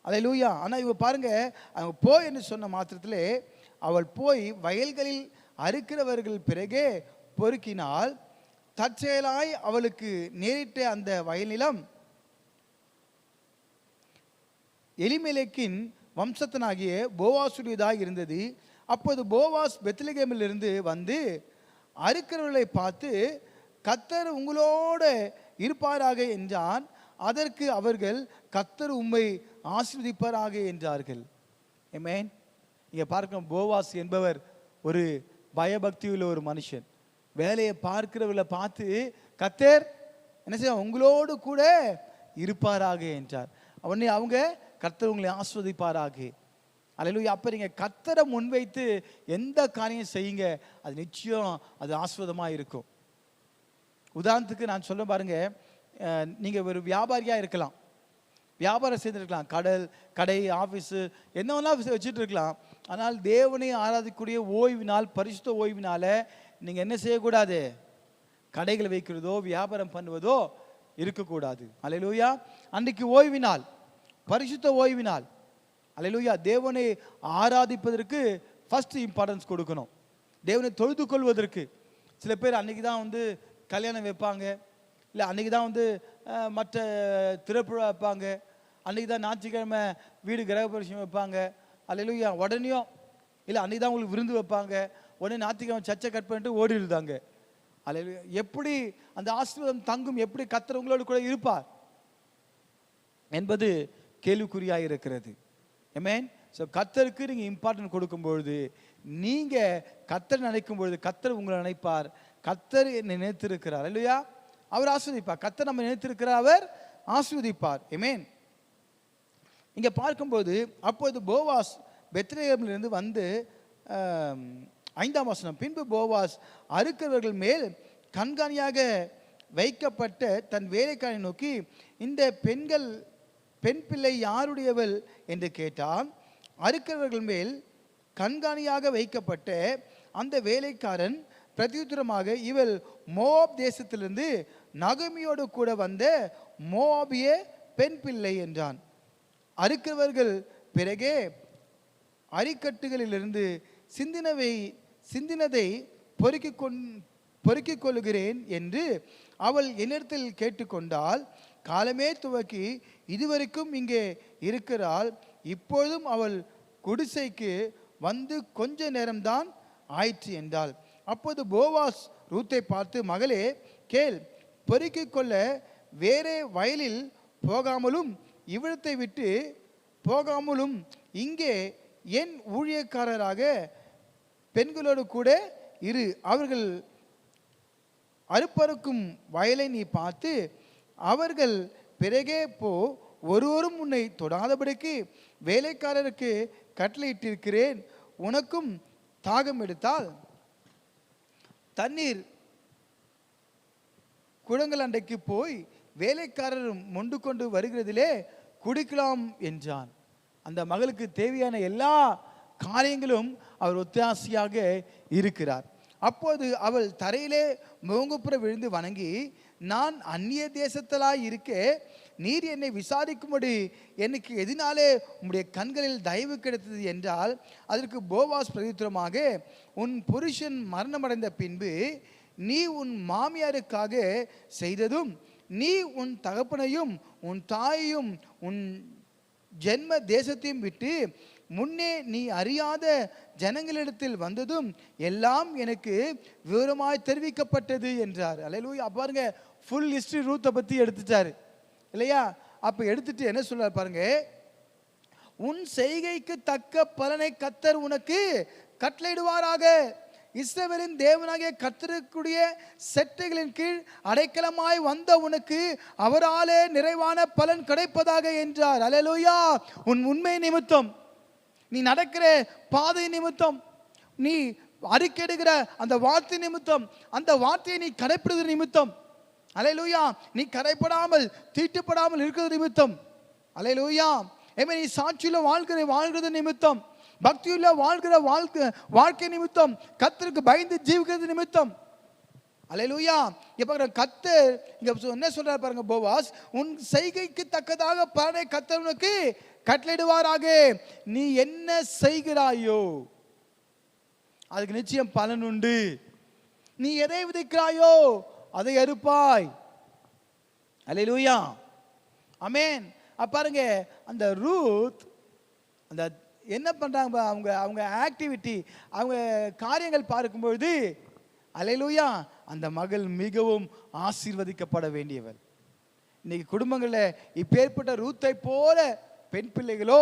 அல்லேலூயா. ஆனால் இவ பாருங்க, அவங்க போய் என்று சொன்ன மாத்திரத்திலே அவள் போய் வயல்களில் அறுக்கிறவர்கள் பிறகே பொறுக்கினால், தற்செயலாய் அவளுக்கு நேரிட்ட அந்த வயல் நிலம் எலிமெலேக்கின் வம்சத்தனாகிய போவாசுடையதாக இருந்தது. அப்போது போவாஸ் பெத்லெஹேமிலிருந்து வந்து அறுக்கிறவர்களை பார்த்து, கர்த்தர் உங்களோடு இருப்பாராக என்றான். அதற்கு அவர்கள், கர்த்தர் உம்மை ஆசீர்வதிப்பாராக என்றார்கள். ஆமென். இங்கே பார்க்கணும், போவாஸ் என்பவர் ஒரு பயபக்தி உள்ள ஒரு மனுஷன். வேலையை பார்க்கிறவர்களை பார்த்து, கர்த்தர் என்ன செய்ய உங்களோடு கூட இருப்பாராக என்றார். உடனே அவங்க கர்த்தர் உங்களை ஆஸ்வதிப்பாராக. அல்லேலூயா. அப்போ நீங்கள் கர்த்தரை முன்வைத்து எந்த காரியம் செய்யுங்க, அது நிச்சயம் அது ஆஸ்வதமாக இருக்கும். உதாரணத்துக்கு நான் சொல்ல பாருங்க, நீங்கள் ஒரு வியாபாரியாக இருக்கலாம், வியாபாரம் செய்திருக்கலாம், கடை ஆஃபீஸு என்ன வேணாலும் வச்சுட்டு இருக்கலாம். ஆனால் தேவனை ஆராதிக்கக்கூடிய ஓய்வு நாள், பரிசுத்த ஓய்வினால நீங்கள் என்ன செய்யக்கூடாது, கடைகளை வைக்கிறதோ வியாபாரம் பண்ணுவதோ இருக்கக்கூடாது. அல்லேலூயா. அன்றைக்கு ஓய்வினால், பரிசுத்த ஓய்வினால், அல்லேலூயா, தேவனை ஆராதிப்பதற்கு ஃபர்ஸ்ட் இம்பார்ட்டன்ஸ் கொடுக்கணும். தேவனை தொழுது கொள்வதற்கு சில பேர் அன்றைக்கி தான் வந்து கல்யாணம் வைப்பாங்க, இல்லை அன்றைக்கி தான் வந்து மற்ற திருப்புழா வைப்பாங்க, அன்றைக்கி தான் ஞாயிற்றுக்கிழமை வீடு கிரகப்பிரவேசம் வைப்பாங்க. அல்லேலூயா. உடனேயும் இல்லை அன்றைக்கி தான் உங்களுக்கு விருந்து வைப்பாங்க, உடனே ஞாயிற்றுக்கிழமை சர்ச்சை கட் பண்ணிட்டு ஓடிடுதாங்க. அல்லேலூயா. எப்படி அந்த ஆசீர்வாதம் தங்கும், எப்படி கர்த்தர் உங்களோடு கூட இருப்பார் என்பது கேள்விக்குறியாக இருக்கிறது. ஆமென். ஸோ கர்த்தருக்கு நீங்கள் இம்பார்ட்டன்ட் கொடுக்கும்பொழுது, நீங்கள் கர்த்தர் நினைக்கும் பொழுது கர்த்தர் உங்களை நினைப்பார். கர்த்தர் என்னை நினைத்திருக்கிறார், இல்லையா, அவர் ஆஸ்வதிப்பார். கர்த்தர் நம்ம நினைத்திருக்கிறார், அவர் ஆஸ்வதிப்பார். ஆமென். இங்கே பார்க்கும்போது அப்போது போவாஸ் பெத்லெகேமிலிருந்து வந்து 5ஆம் வசனம், பின்பு போவாஸ் அறுக்கிறவர்கள் மேல் கண்காணியாக வைக்கப்பட்ட தன் வேலைக்காரனை நோக்கி, இந்த பெண் பிள்ளை யாருடையவள் என்று கேட்டான். அறுக்கிறவர்கள் மேல் கண்காணியாக வைக்கப்பட்ட அந்த வேலைக்காரன் பிரதியுத்தரமாக, இவள் மோவாப் தேசத்திலிருந்து நகமியோடு கூட வந்த மோவாபிய பெண் பிள்ளை என்றான். அறுக்கிறவர்கள் பிறகே அரிக்கட்டுகளிலிருந்து சிந்தினதை பொறுக்கிக் கொள்ளுகிறேன் என்று அவள் என்னிடத்தில் கேட்டுக்கொண்டால், காலமே துவக்கி இதுவரைக்கும் இங்கே இருக்கிறாள். இப்பொழுதும் அவள் குடிசைக்கு வந்து கொஞ்ச நேரம்தான் ஆயிற்று என்றாள். அப்போது போவாஸ் ரூத்தை பார்த்து, மகளே கேள், பொறுக்கிக் கொள்ள வேறே வயலில் போகாமலும் இவ்விடத்தை விட்டு போகாமலும் இங்கே என் ஊழியக்காரராக பெண்களோடு கூட இரு. அவர்கள் அறுப்பறுக்கும் வயலை நீ பார்த்து அவர்கள் பிறகே போ. ஒருவரும் உன்னை தொடாதபடிக்கு வேலைக்காரருக்கு கட்டளையிட்டிருக்கிறேன். உனக்கும் தாகம் எடுத்தால் தண்ணீர் குடங்கள் அண்டைக்கு போய் வேலைக்காரர் மொண்டு கொண்டு வருகிறதிலே குடிக்கலாம் என்றான். அந்த மகளுக்கு தேவையான எல்லா காரியங்களும் அவர் ஒத்தாசையாக இருக்கிறார். அப்போது அவள் தரையிலே முகங்குப்புற விழுந்து வணங்கி, நான் அந்நிய தேசத்தலாய் இருக்க நீர் என்னை விசாரிக்கும்படி எனக்கு எதினாலே உம்முடைய கண்களில் தயவு கிடைத்தது என்றால், அதற்கு போவாஸ் பிரதித்திரமாக, உன் புருஷன் மரணமடைந்த பின்பு நீ உன் மாமியாருக்காக செய்ததும், நீ உன் தகப்பனையும் உன் தாயையும் உன் ஜென்ம தேசத்தையும் விட்டு முன்னே நீ அறியாத ஜனங்களிடத்தில் வந்ததும் எல்லாம் எனக்கு விவரமாய் தெரிவிக்கப்பட்டது என்றார். அல்லேலூயா. பாருங்க, ஃபுல் ஹிஸ்டரி ரூத்தை பற்றி எடுத்துட்டாரு, இல்லையா? அப்போ எடுத்துட்டு என்ன சொல்றார் பாருங்க, உன் செய்கைக்கு தக்க பலனை கர்த்தர் உனக்கு கட்டளையிடுவாராக. இஸ்ரவேலின் தேவனாகிய கர்த்தருக்குடைய செட்டைகளின் கீழ் அடைக்கலமாய் வந்த உனக்கு அவராலே நிறைவான பலன் கிடைப்பதாக என்றார். அல்லேலூயா. உன் உண்மை நிமித்தம், நீ நடக்கிற பாதை நிமித்தம், நீ அறிக்கையிடுகிற அந்த வார்த்தை நிமித்தம், அந்த வார்த்தையை நீ கடைப்பிடுகிற நிமித்தம், அல்லேலூயா, நீ கரைப்படாமல் தீட்டுப்படாமல் இருக்கிறது நிமித்தம், அல்லேலூயா, நீ சாட்சியில வாழ்கிறது நிமித்தம், பக்தியுள்ள வாழ்க்கை நிமித்தம், கர்த்தருக்கு பயந்து ஜீவிக்கிறது நிமித்தம், அல்லேலூயா. இப்ப கர்த்தர் இங்க என்ன சொல்றாரு பாருங்க, போவாஸ், உன் செய்கைக்கு தக்கதாக பலனை கர்த்தர் உனக்கு கட்டளையிடுவாராக. நீ என்ன செய்கிறாயோ அதுக்கு நிச்சயம் பலன் உண்டு. நீ எதை விதைக்கிறாயோ அதை அறுப்பாய். அல்லேலூயா. ஆமென். பாருங்க, அந்த ரூத் அந்த என்ன பண்றாங்க, அவங்க ஆக்டிவிட்டி, அவங்க காரியங்கள் பார்க்கும்பொழுது, அல்லேலூயா, அந்த மகள் மிகவும் ஆசீர்வதிக்கப்பட வேண்டியவர். இன்னைக்கு குடும்பங்களில் இப்பேற்பட்ட ரூத்தை போல பெண் பிள்ளைகளோ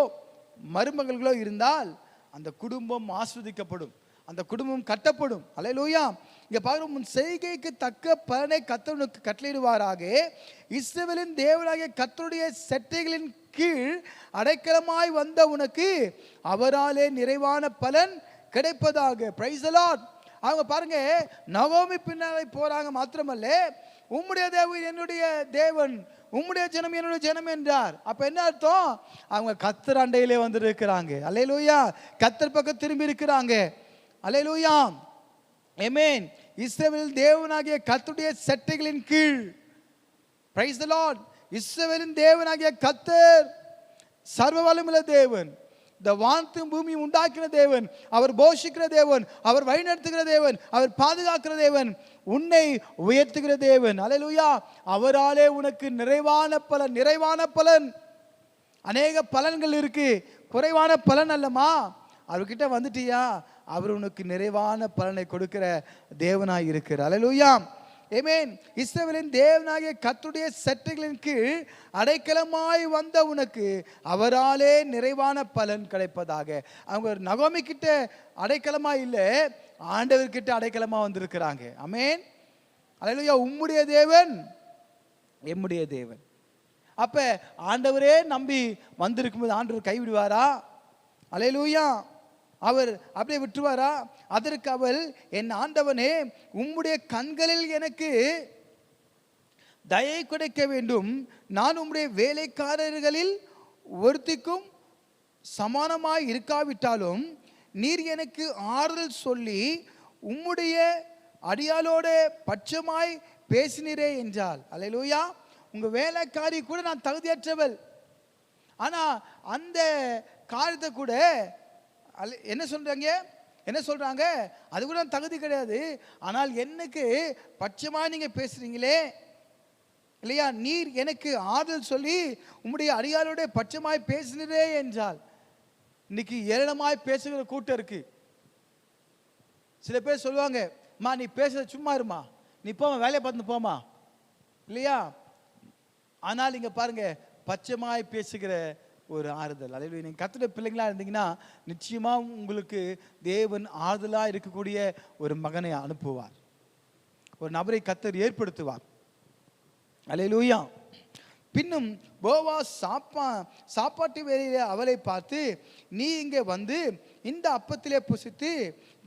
மருமகளோ இருந்தால் அந்த குடும்பம் ஆஸ்வதிக்கப்படும், அந்த குடும்பம் கட்டப்படும். அல்லேலூயா. இங்க பாருங்க, உன் செய்கைக்கு தக்க பலனை கர்த்தர் உனக்கு கட்டளையிடுவாராக. இஸ்ரவேலின் தேவனாகிய கர்த்தருடைய செட்டைகளின் கீழ் அடைக்கலமாய் வந்த உனக்கு அவராலே நிறைவான பலன் கிடைப்பதாக. Price the Lord. அவங்க பாருங்க, நகோமி பின்னாலே போறாங்க. மாத்திரமல்ல, உம்முடைய தேவன் என்னுடைய தேவன், உம்முடைய ஜனம் என்னுடைய ஜனம் என்றார். அப்ப என்ன அர்த்தம்? அவங்க கர்த்தர் அண்டையிலே வந்து இருக்கிறாங்க. அல்லேலூயா. கர்த்தர் பக்கம் திரும்பி இருக்கிறாங்க. அல்லேலூயா. ஆமென். இஸ்ரவேல் தேவனாகிய கர்த்தருடைய செட்டைகளின் கீழ். Price the Lord. இஸ்ரவேலின் தேவனாகிய கர்த்தர் சர்வ வல்லமையுள்ள தேவன், இந்த வானத்தையும் பூமியும் உண்டாக்கின தேவன், அவர் போஷிக்கிற தேவன், அவர் வழிநடத்துகிற தேவன், அவர் பாதுகாக்கிற தேவன், உன்னை உயர்த்துகிற தேவன். அல்லேலூயா. அவராலே உனக்கு நிறைவான பலன். நிறைவான பலன். அநேக பலன்கள் இருக்கு, குறைவான பலன் அல்லமா. அவர்கிட்ட வந்துட்டியா, அவர் உனக்கு நிறைவான பலனை கொடுக்கிற தேவனாய் இருக்கிறார். அல்லேலூயா. ஆமென். இஸ்ரவேலின் தேவனாகிய கர்த்தருடைய செட்டைகளின் கீழ் அடைக்கலமாய் வந்த உனக்கு அவராலே நிறைவான பலன் கிடைப்பதாக. அவங்க நகோமி கிட்ட அடைக்கலமா இல்ல, ஆண்டவர்கிட்ட அடைக்கலமா வந்திருக்கிறாங்க. ஆமென். அல்லேலூயா. உம்முடைய தேவன் எம்முடைய தேவன். அப்ப ஆண்டவரே நம்பி வந்திருக்கும்போது ஆண்டவர் கைவிடுவாரா? அல்லேலூயா. அவர் அப்படியே விட்டுவாரா? அதற்கு அவள், என் ஆண்டவனே, உம்முடைய கண்களில் எனக்கு தயை கிடைக்க வேண்டும். நான் உம்முடைய வேலைக்காரர்களில் ஒருத்திக்கும் சமானமாய் இருக்காவிட்டாலும் நீர் எனக்கு ஆறுதல் சொல்லி உம்முடைய அடியாளோட பட்சமாய் பேசினீரே என்றாள். அல்லேலூயா. உங்க வேலைக்காரி கூட நான் தகுதியற்றவள், ஆனா அந்த காரியத்தை கூட என்ன சொல்றாங்க, என்ன சொல்றாங்க, அது கூட தகுதி கிடையாது, ஆனால் எனக்கு பட்சமா நீங்க பேசுறீங்களே இல்லையா, நீர் எனக்கு ஆறுதல் சொல்லி உம்முடைய அடியாளோட பட்சமாய் பேசினதே என்றால். இன்னைக்கு ஏளனமாய் பேசுகிற கூட்டம் இருக்கு. சில பேர் சொல்லுவாங்க, மா நீ பேசுற சும்மா இருமா, நீ போமா, வேலையை பார்த்து போமா, இல்லையா. ஆனால் இங்க பாருங்க, பட்சமாய் பேசுகிற ஒரு ஆறுதல். அல்லேலூயா. நீங்க கர்த்தருடைய பிள்ளைங்களா இருந்தீங்கன்னா நிச்சயமா உங்களுக்கு தேவன் ஆறுதலா இருக்கக்கூடிய ஒரு மகனை அனுப்புவார், ஒரு நபரை கர்த்தர் ஏற்படுத்துவார். அல்லேலூயா. பின்னும் போவாஸ் சாப்பாட்டு வேளையிலே அவளை பார்த்து, நீ இங்கே வந்து இந்த அப்பத்திலே புசித்து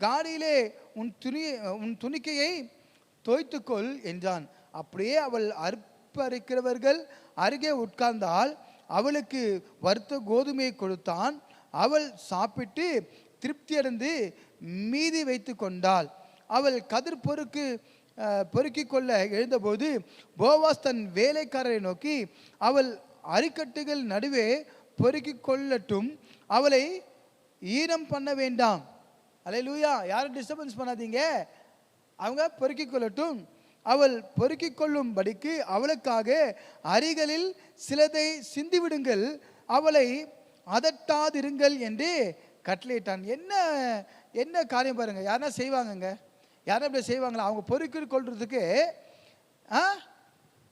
காடியிலே உன் துணிக்கையை தோய்த்துக்கொள் என்றான். அப்படியே அவள் அறுப்பறுக்கிறவர்கள் அருகே உட்கார்ந்தால் அவளுக்கு வறுத்த கோதுமையை கொடுத்தான். அவள் சாப்பிட்டு திருப்தியடைந்து மீதி வைத்து கொண்டாள். அவள் கதிர் பொறுக்கிக் கொள்ள எழுந்தபோது போவாஸ் தன் வேலைக்காரரை நோக்கி, அவள் அரிக்கட்டுகள் நடுவே பொறுக்கிக் கொள்ளட்டும், அவளை ஈனம் பண்ண வேண்டாம். அல்லேலூயா. யாரும் டிஸ்டர்பன்ஸ் பண்ணாதீங்க, அவங்க பொறுக்கிக் கொள்ளட்டும். அவள் பொறுக்கிக் கொள்ளும்படிக்கு அவளுக்காக அரிகளில் சிலதை சிந்திவிடுங்கள், அவளை அதட்டாதிருங்கள் என்று கட்டளையிட்டான். என்ன என்ன காரியம் பாருங்க. யாரா செய்வாங்கங்க, யாரும் அப்படி செய்வாங்களா? அவங்க பொறுக்கிக் கொள்றதுக்கு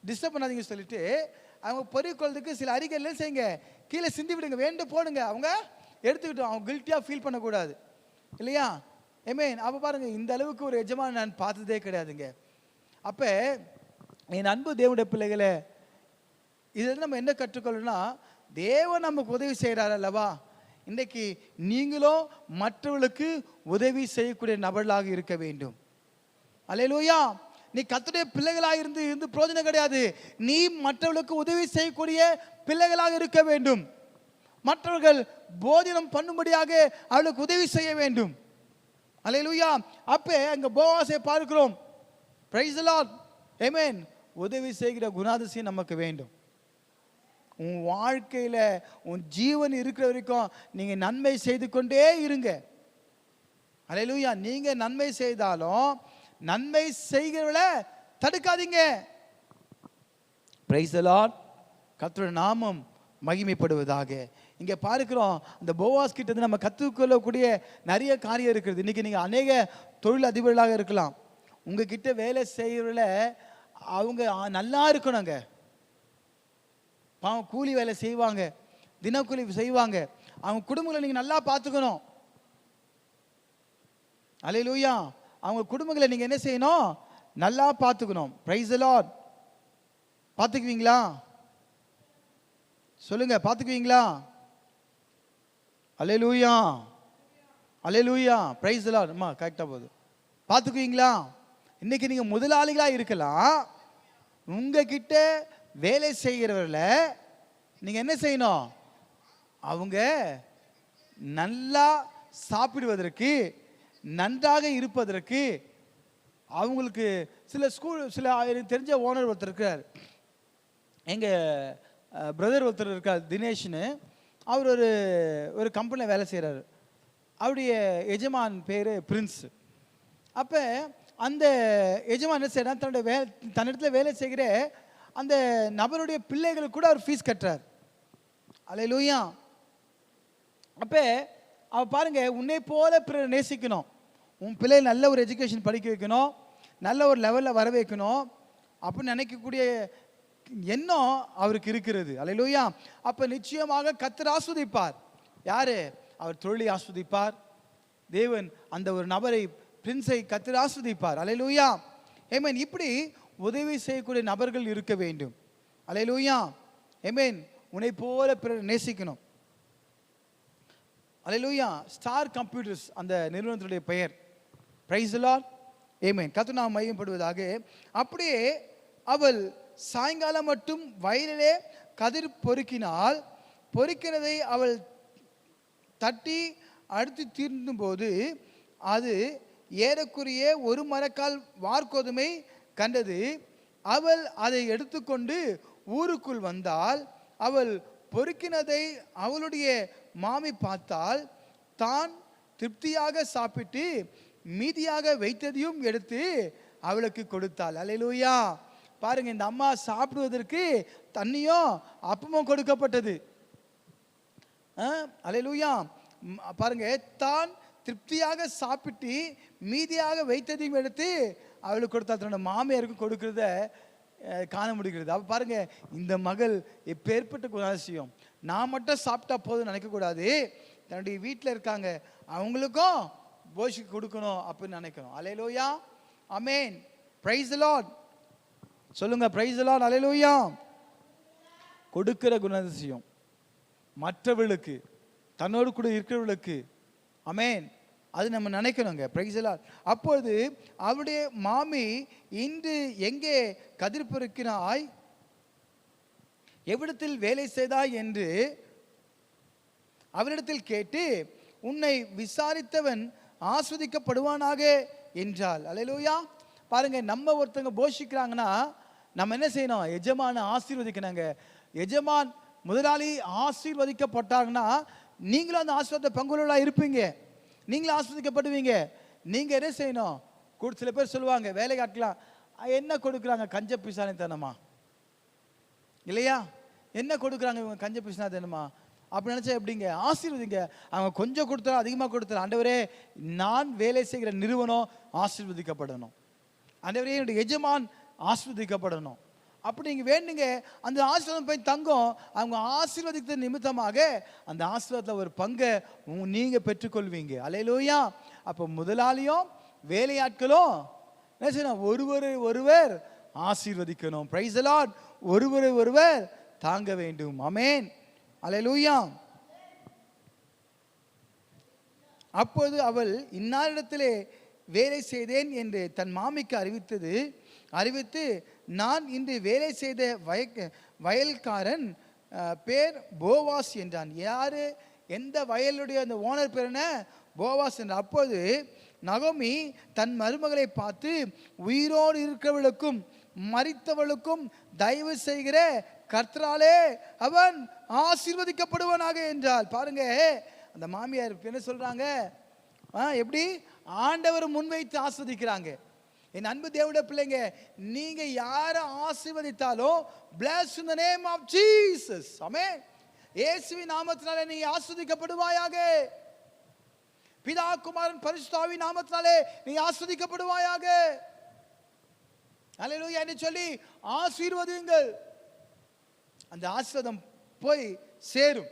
டிஸ்டர்ப் பண்ணாதீங்க சொல்லிட்டு அவங்க பொறுக்கிக் கொள்றதுக்கு சில அரிகள் செய்யுங்க, கீழே சிந்தி விடுங்க, வேண்டும் போடுங்க, அவங்க எடுத்துக்கிட்டோம், அவங்க கில்ட்டியா ஃபீல் பண்ணக்கூடாது, இல்லையா. ஆமென். அப்போ பாருங்க, இந்த அளவுக்கு ஒரு எஜமான் நான் பார்த்ததே கிடையாதுங்க. அப்ப என் அன்பு தேவனுடைய பிள்ளைகளே, இதில் நம்ம என்ன கற்றுக்கொள்ளணும்னா, தேவன் நமக்கு உதவி செய்கிறார் அல்லவா. இன்றைக்கு நீங்களும் மற்றவர்களுக்கு உதவி செய்யக்கூடிய நபர்களாக இருக்க வேண்டும். அல்லேலூயா. நீ கர்த்தருடைய பிள்ளைகளாக இருந்து பிரயோஜனம் கிடையாது, நீ மற்றவர்களுக்கு உதவி செய்யக்கூடிய பிள்ளைகளாக இருக்க வேண்டும். மற்றவர்கள் போஜனம் பண்ணும்படியாக அவளுக்கு உதவி செய்ய வேண்டும். அல்லேலூயா. அப்ப அங்க போவாசை பார்க்கிறோம். Praise the Lord. ஆமென். உதவி செய்கிற குணாதிசயம் நமக்கு வேண்டும். உன் வாழ்க்கையில உன் ஜீவன் இருக்கிற வரைக்கும் நீங்க நன்மை செய்து கொண்டே இருங்க. அல்லேலூயா. நீங்க நன்மை செய்தாலும் நன்மை செய்கிறவளை தடுக்காதீங்க. Price the Lord. கர்த்தருடைய நாமம் மகிமைப்படுவதாக. இங்க பார்க்கிறோம், அந்த போவாஸ் கிட்ட இருந்து நம்ம கற்றுக்கொள்ளக்கூடிய நிறைய காரியம் இருக்கிறது. இன்னைக்கு நீங்க அநேக தொழில் அதிபர்களாக இருக்கலாம், உங்ககிட்ட வேலை செய்யறதுல அவங்க நல்லா இருக்கணுங்க. பாவம் கூலி வேலை செய்வாங்க, தினக்கூலி செய்வாங்க, அவங்க குடும்பங்களை நீங்க நல்லா பார்த்துக்கணும். அல்லேலூயா. அவங்க குடும்பங்களை நீங்க என்ன செய்யணும்? நல்லா பார்த்துக்கணும். Praise the Lord. பார்த்துக்குவீங்களா? சொல்லுங்க, பார்த்துக்குவீங்களா? அல்லேலூயா, அல்லேலூயா, பிரைஸ் தி லார்ட். அம்மா கரெக்டா போகுது. பார்த்துக்குவீங்களா? இன்னைக்கு நீங்க முதலாளிகளா இருக்கலாம். உங்ககிட்ட வேலை செய்கிறவர்கள நீங்க என்ன செய்யணும்? அவங்க நல்லா சாப்பிடுவதற்கு, நன்றாக இருப்பதற்கு, அவங்களுக்கு சில எனக்கு தெரிஞ்ச ஓனர் ஒருத்தர் இருக்கார். எங்கள் பிரதர் ஒருத்தர் இருக்கார், தினேஷ்னு. அவர் ஒரு கம்பெனியில் வேலை செய்கிறார். அவருடைய எஜமான் பேர் பிரின்ஸ். அப்போ அந்த எஜமான் என்ன செய்கிறார், தன்னிடத்தில் வேலை செய்கிற அந்த நபருடைய பிள்ளைகளுக்கு கூட அவர் ஃபீஸ் கட்டுறார். அல்லேலூயா. அப்போ அவ பாருங்க, உன்னை போல பிறரை நேசிக்கணும். உன் பிள்ளை நல்ல ஒரு எஜுகேஷன் படிக்க வைக்கணும், நல்ல ஒரு லெவலில் வர வைக்கணும் அப்படின்னு நினைக்கக்கூடிய எண்ணம் அவருக்கு இருக்கிறது. அல்லேலூயா. அப்போ நிச்சயமாக கர்த்தர் ஆஸ்வதிப்பார். யாரு? அவர் தொழிலை ஆஸ்வதிப்பார். தேவன் அந்த ஒரு நபரை, பிரின்ஸை கர்த்தர் ஆஸ்வதிப்பார். அல்லேலூயா. ஆமென். இப்படி உதவி செய்யக்கூடிய நபர்கள் இருக்க வேண்டும். அல்லேலூயா. ஆமென். உன்னை போல பிறர் நேசிக்கணும். அல்லேலூயா. ஸ்டார் கம்ப்யூட்டர்ஸ் அந்த நிறுவனத்துடைய பெயர். Praise the Lord. ஆமென். கர்த்தர் நாமம் மகிமைப்படுவதாக. அப்படியே அவள் சாயங்காலம் மட்டும் வயலிலே கதிர் பொறுக்கினால், பொறுக்கிறதை அவள் தட்டி அடுத்து தீர்ந்தும் போது அது ஏறக்குறைய ஒரு மரக்கால் வார்கோதுமை கண்டது. அவள் அதை எடுத்துக்கொண்டு ஊருக்குள் வந்தால், அவள் பொறுக்கினதை அவளுடைய மாமி பார்த்தால், தான் திருப்தியாக சாப்பிட்டு மீதியாக வைத்ததையும் எடுத்து அவளுக்கு கொடுத்தாள். அல்லேலூயா. பாருங்க, இந்த அம்மா சாப்பிடுவதற்கு தண்ணியும் அப்பமும் கொடுக்கப்பட்டது. அல்லேலூயா. பாருங்க, தான் திருப்தியாக சாப்பிட்டு மீதியாக வைத்ததையும் எடுத்து அவளுக்கு கொடுத்தாள். தன்னோட மாமியாருக்கு கொடுக்கிறத காண முடிகிறது. அப்போ பாருங்க, இந்த மகள் எப்பேற்பட்ட குணாதிசயம். நான் மட்டும் சாப்பிட்டா போதும் நினைக்கக்கூடாது, தன்னுடைய வீட்டில் இருக்காங்க அவங்களுக்கும் போஷிக்கு கொடுக்கணும் அப்படின்னு நினைக்கணும். அல்லேலூயா. ஆமென். Praise the Lord. சொல்லுங்க, பிரைஸ் தி லார்ட். அல்லேலூயா. கொடுக்கிற குணாதிசயம் மற்றவர்களுக்கு, தன்னோடு கூட இருக்கிறவர்களுக்கு. ஆமென். அது நம்ம நினைக்கணுங்க. Price the Lord. அப்பொழுது அவருடைய மாமி, இன்று எங்கே கதிர் பொறுக்கினாய், எவ்விடத்தில் வேலை செய்தாய் என்று அவரிடத்தில் கேட்டு, உன்னை விசாரித்தவன் ஆஸ்வதிக்கப்படுவானாக என்றாள். அல்லேலூயா. பாருங்க, நம்ம ஒருத்தங்க போஷிக்கிறாங்கன்னா நம்ம என்ன செய்யணும்? எஜமான ஆசீர்வதிக்கணுங்க. எஜமான் முதலாளி ஆசீர்வதிக்கப்பட்டாங்கன்னா நீங்களும் அந்த ஆசீர்வாத பங்குள்ளவர்களாக இருப்பீங்க. நீங்களும் ஆஸ்வதிக்கப்படுவீங்க. நீங்க என்ன செய்யணும்? சில பேர் சொல்லுவாங்க, வேலை காட்டலாம், என்ன கொடுக்குறாங்க? கஞ்ச பிசானித்தனமா இல்லையா? என்ன கொடுக்குறாங்க இவங்க? கஞ்ச பிசானித்தனமா அப்படி நினைச்சா எப்படிங்க? ஆசீர்வதிங்க. அவங்க கொஞ்சம் கொடுத்தாலும் அதிகமாக கொடுத்தாலும், ஆண்டவரே நான் வேலை செய்கிற நிறுவனம் ஆசீர்வதிக்கப்படணும், ஆண்டவரே என்னுடைய எஜமான் ஆசீர்வதிக்கப்படணும் அப்படி நீங்க வேண்டுங்க. அந்த ஆசீர்வாதம் போய் தங்கும். அவங்க ஆசீர்வதித்த நிமித்தமாக அந்த ஆசீர்வாதத்தில் ஒரு பங்கை நீங்க பெற்றுக்கொள்வீங்க. அல்லேலூயா. அப்போ முதலாளியும் வேலையாட்களும் என்ன செய்யணும்? ஒருவர் ஆசீர்வதிக்கணும். Price the Lord. ஒருவர் தாங்க வேண்டும். ஆமென். அல்லேலூயா. அப்போது அவள் இன்னாரிடத்திலே வேலை செய்தேன் என்று தன் மாமிக்கு அறிவித்து, நான் இன்று வேலை செய்த வயல்காரன் பேர் போவாஸ் என்றான். யாரு? எந்த வயலுடைய அந்த ஓனர் பேர் என்ன? போவாஸ் என்றான். அப்போது நகோமி தன் மருமகளை பார்த்து, உயிரோடு இருக்கிறவளுக்கும் மரித்தவளுக்கும் தயவு செய்கிற கர்த்தராலே அவன் ஆசீர்வதிக்கப்படுவானாக என்றால். பாருங்க, அந்த மாமியார் என்ன சொல்றாங்க? எப்படி ஆண்டவர் முன்வைத்து ஆசீர்வதிக்கிறாங்க. என் அன்பு தேவனுடைய பிள்ளைங்க, நீங்க யாரை ஆசீர்வதித்தாலும் bless in the name of Jesus. ஆமென். இயேசுவின் நாமத்தினாலே நீ ஆசீர்வதிக்கப்படுவாயாக. பிதா குமாரன் பரிசுத்த ஆவியின் நாமத்தினாலே நீ ஆசீர்வதிக்கப்படுவாயாக. அல்லேலூயா என்று சொல்லி ஆசீர்வதியுங்கள். அந்த ஆசீர்வாதம் போய் சேரும்.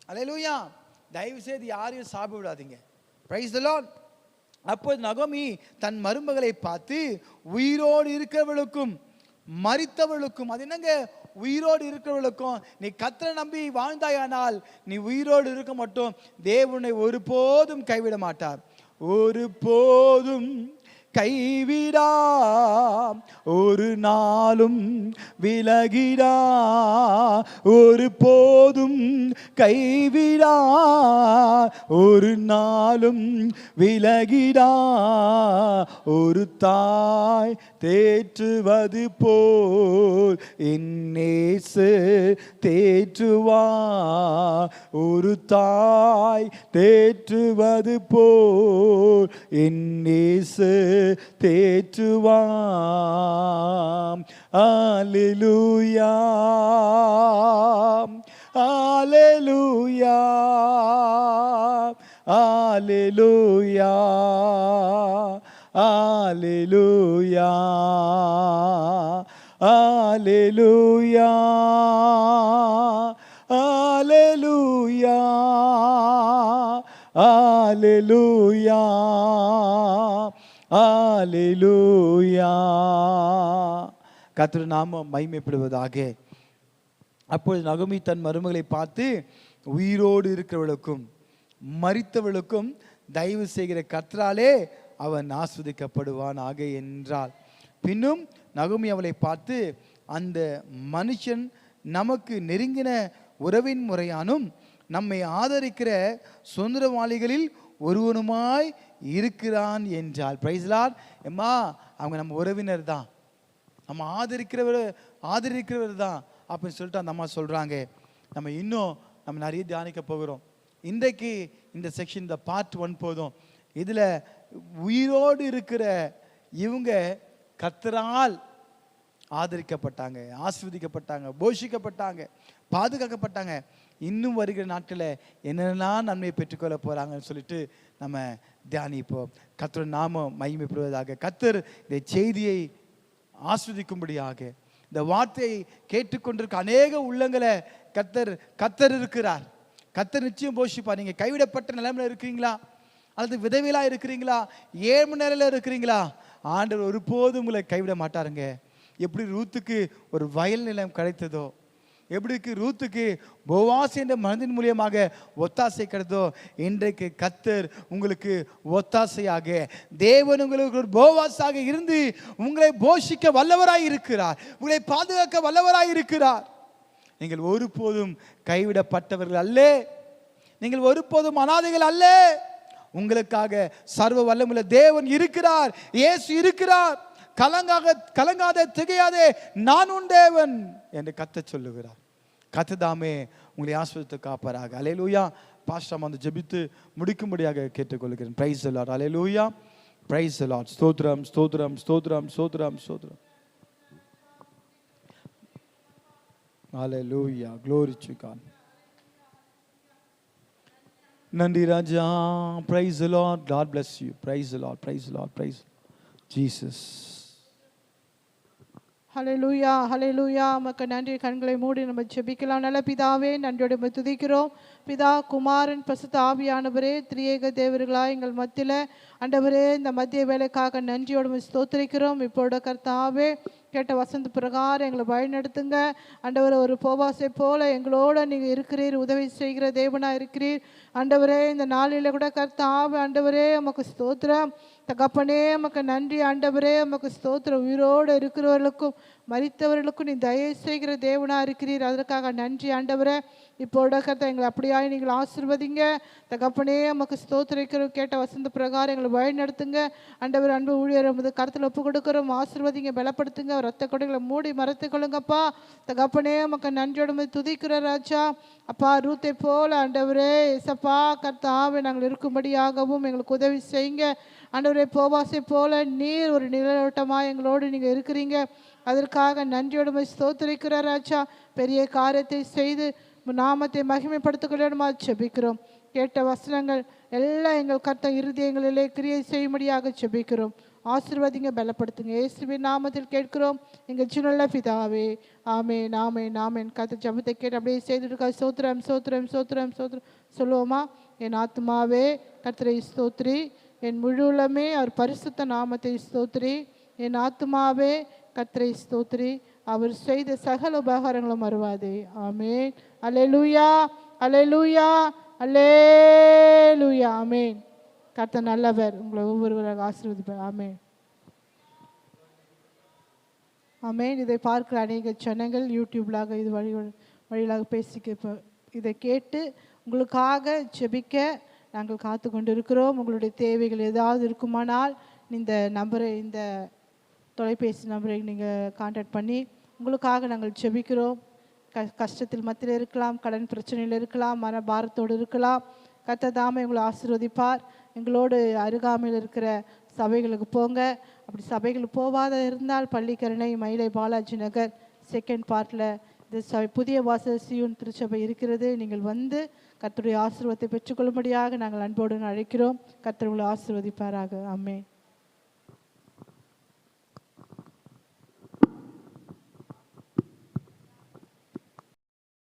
அல்லேலூயா. தயவு செய்து யாரையும் சாப்பிட விடாதீங்க. Price the Lord. அப்போது நகோமி தன் மருமகளை பார்த்து, உயிரோடு இருக்கிறவளுக்கும் மரித்தவளுக்கும், அது என்னங்க உயிரோடு இருக்கிறவளுக்கும், நீ கர்த்தரை நம்பி வாழ்ந்தாயானால் நீ உயிரோடு இருக்க மட்டும் தேவனை ஒருபோதும் கைவிட மாட்டார். ஒருபோதும் கைவிடா, ஒரு நாளும் விலகிடா, ஒரு போதும் கைவிடா, ஒரு நாளும் விலகிடா. ஒரு தாய் தேற்றுவது போல் என் நேசு தேற்றுவா, ஒரு தாய் தேற்றுவது போல் என் நேசு தேற்றுவாம். அல்லேலூயா, அல்லேலூயா, அல்லேலூயா, அல்லேலூயா, அல்லேலூயா, அல்லேலூயா, அல்லேலூயா, அல்லேலூயா. கர்த்தர் நாமம் மகிமைப்படுவதாக. அப்பொழுது நகோமி தன் மருமகளை பார்த்து, உயிரோடு இருக்கிறவளுக்கும் மரித்தவளுக்கும் தயவு செய்கிற கர்த்தராலே அவன் ஆஸ்வதிக்கப்படுவான் ஆக என்றாள். பின்னும் நகோமி அவளை பார்த்து, அந்த மனுஷன் நமக்கு நெருங்கின உறவின் முறையானும் நம்மை ஆதரிக்கிற சுதந்திரவாளிகளில் ஒருவனுமாய் இருக்கிறான் என்றாள். Praise Lord. எம்மா, அவங்க நம்ம உறவினர் தான், நம்ம ஆதரிக்கிறவர் தான் அப்படின்னு சொல்லிட்டு அந்த அம்மா சொல்றாங்க. நம்ம நிறைய தியானிக்க போகிறோம். இன்றைக்கு இந்த செக்ஷன், இந்த பார்ட் 1 போதும். இதுல உயிரோடு இருக்கிற இவங்க கர்த்தரால் ஆதரிக்கப்பட்டாங்க, ஆசீர்வதிக்கப்பட்டாங்க, போஷிக்கப்பட்டாங்க, பாதுகாக்கப்பட்டாங்க. இன்னும் வருகிற நாட்களில் என்னென்னலாம் நன்மையை பெற்றுக்கொள்ள போறாங்கன்னு சொல்லிட்டு நம்ம தியானிப்போம். கர்த்தர் நாமம் மகிமைப்படுவதாக. கர்த்தர் இந்த செய்தியை ஆஸ்வதிக்கும்படியாக, இந்த வார்த்தையை கேட்டுக்கொண்டிருக்க அநேக உள்ளங்களை கர்த்தர் இருக்கிறார். கர்த்தர் நிச்சயம் போஷிப்பார். நீங்க கைவிடப்பட்ட நிலைமையில இருக்கிறீங்களா, அல்லது விதவிலா இருக்கிறீங்களா, ஏழ்மை நிலையில இருக்கிறீங்களா, ஆண்டவர் ஒருபோதும் உங்களை கைவிட மாட்டாருங்க. எப்படி ரூத்துக்கு ஒரு வயல் நிலம் கிடைத்ததோ, எப்படி ரூத்துக்கு போவாஸ் என்ற மனிதன் மூலியமாக ஒத்தாசை கிடைத்ததோ, இன்றைக்கு கர்த்தர் உங்களுக்கு ஒத்தாசையாக, தேவன் உங்களுக்கு ஒரு போவாஸாக இருந்து உங்களை போஷிக்க வல்லவராய் இருக்கிறார், உங்களை பாதுகாக்க வல்லவராய் இருக்கிறார். நீங்கள் ஒருபோதும் கைவிடப்பட்டவர்கள் அல்ல, நீங்கள் ஒருபோதும் அனாதைகள் அல்ல. உங்களுக்காக சர்வ வல்லமுள்ள தேவன் இருக்கிறார், இயேசு இருக்கிறார். கலங்காதே, திகையாதே, நான் உன் தேவன் என்று கர்த்தர் சொல்லுகிறார். கர்த்தர் தாமே உங்களை ஆசீர்வதித்து காப்பாராக. அல்லேலூயா. பாஸ்டர் வந்து ஜெபித்து முடிக்கும்படியாக கேட்டுக்கொள்கிறேன். Price the Lord. Hallelujah. Price the Lord. ஸ்தோத்திரம், ஸ்தோத்திரம், ஸ்தோத்திரம், ஸ்தோத்திரம், ஸ்தோத்திரம். Hallelujah. Glory to God. நன்றி ராஜா. Praise the Lord. God bless you. Praise the Lord. Praise the Lord. Praise Jesus. ஹல்லேலூயா, ஹல்லேலூயா. உமக்கு நன்றி. கண்களை மூடி நம்ம ஜெபிக்கலாம். நல்ல பிதாவே, நன்றியோடு உம்மை துதிக்கிறோம். பிதா, குமாரன், பரிசுத்த ஆவியானவரே, திரியேக தேவர்களாய் எங்கள் மத்தியில் ஆண்டவரே, இந்த மத்திய வேலைக்காக நன்றியோடு உம்மை ஸ்தோத்திரிக்கிறோம். இப்போட கர்த்தாவே, கேட்ட வசந்த பிரகாரம் எங்களை வழிநடத்துங்க ஆண்டவரே. ஒரு போவாசை போல எங்களோட நீங்கள் இருக்கிறீர், உதவி செய்கிற தேவனாக இருக்கிறீர் ஆண்டவரே. இந்த நாளில் கூட கர்த்தாவே ஆண்டவரே உமக்கு ஸ்தோத்திரம் தகப்பனே, உமக்கு நன்றி ஆண்டவரே, உமக்கு ஸ்தோத்திரம். உயிரோடு இருக்கிறவர்களுக்கும் மரித்தவர்களுக்கும் நீ தயவு செய்கிற தேவனாக இருக்கிறீர், அதற்காக நன்றி ஆண்டவரே. இப்போட கர்த்தா எங்களை அப்படியாய் நீங்கள் ஆசீர்வதிங்க தகப்பனே. உமக்கு ஸ்தோத்திரிக்கிறோம். கேட்ட வசந்த பிரகாரம் எங்களை வழி நடத்துங்க ஆண்டவர். அன்பு ஊழியர் உமது கருத்தில் ஒப்பு கொடுக்கிறோம். ஆசீர்வதிங்க, பலப்படுத்துங்க. ரத்த கொடைகளை மூடி மறைத்து கொள்ளுங்கப்பா தகப்பனே. உமக்கு நன்றியோடு துதிக்கிற ராஜா அப்பா. ரூத்தை போல ஆண்டவரே இசப்பா கர்த்தாவே நாங்கள் இருக்கும்படியாகவும் எங்களுக்கு உதவி செய்யுங்க ஆண்டவரே. போவாசை போல நீர் ஒரு நிழலோட்டமாக எங்களோடு நீங்கள் இருக்கிறீங்க, அதற்காக நன்றியோடு ஸ்தோத்திரிக்கிற ராஜா. பெரிய காரியத்தை செய்து நாமத்தை மகிமைப்படுத்திக்கொள்ளணுமா ஜெபிக்கிறோம். கேட்ட வசனங்கள் எல்லாம் எங்கள் கர்த்தர் இருதயங்களிலே கிரியை செய்யும்படியாக ஜெபிக்கிறோம். ஆசீர்வதிங்க, பலப்படுத்துங்க. இயேசுவின் நாமத்தில் கேட்கிறோம் எங்கள் சின்ன பிதாவே, ஆமென், ஆமென், ஆமென். கர்த்தர் ஜெபத்தை கேட்டு அப்படியே செய்துருக்கா. சோத்திரம், சோத்திரம், சோத்திரம், சோத்திரம் சொல்லுவோமா? என் ஆத்மாவே கர்த்தரை ஸ்தோத்திரி, என் முழு உள்ளமே அவர் பரிசுத்த நாமத்தை ஸ்தோத்திரி. என் ஆத்துமாவே கர்த்தரை ஸ்தோத்திரி. அவர் செய்த சகல உபகாரங்களும் மறவாதே. ஆமென். அல்லேலூயா, அல்லேலூயா, அல்லேலூயா. ஆமென். கர்த்தர் நல்லவர். உங்களை ஒவ்வொருவராக ஆசீர்வதிப்பார். ஆமென். ஆமென். இதை பார்க்கிற அநேக ஜனங்கள் யூடியூப்லாக இது வழியாக இதை கேட்டு உங்களுக்காக ஜெபிக்க நாங்கள் காத்து கொண்டிருக்கிறோம். உங்களுடைய தேவைகள் ஏதாவது இருக்குமானால் இந்த நம்பரை, இந்த தொலைபேசி நம்பரை நீங்கள் கான்டாக்ட் பண்ணி உங்களுக்காக நாங்கள் ஜெபிக்கிறோம். கஷ்டத்தில் மத்தியில் இருக்கலாம், கடன் பிரச்சனையில் இருக்கலாம், மன பாரத்தோடு இருக்கலாம். கர்த்தர் தாமே உங்களை ஆசீர்வதிப்பார். எங்களோடு அருகாமையில் இருக்கிற சபைகளுக்கு போங்க. அப்படி சபைகளுக்கு போகாத இருந்தால் பள்ளிக்கரணை, மயிலை பாலாஜி நகர் செகண்ட் பார்ட்டில் இந்த புதிய வாசல் சியோன் திருச்சபை இருக்கிறது. நீங்கள் வந்து கர்த்தருடைய ஆசீர்வாதத்தை பெற்றுக்கொள்ளும்படியாக நாங்கள் அன்போடு அழைக்கிறோம். கர்த்தர் உங்களை ஆசீர்வதிப்பாராக. ஆமென்.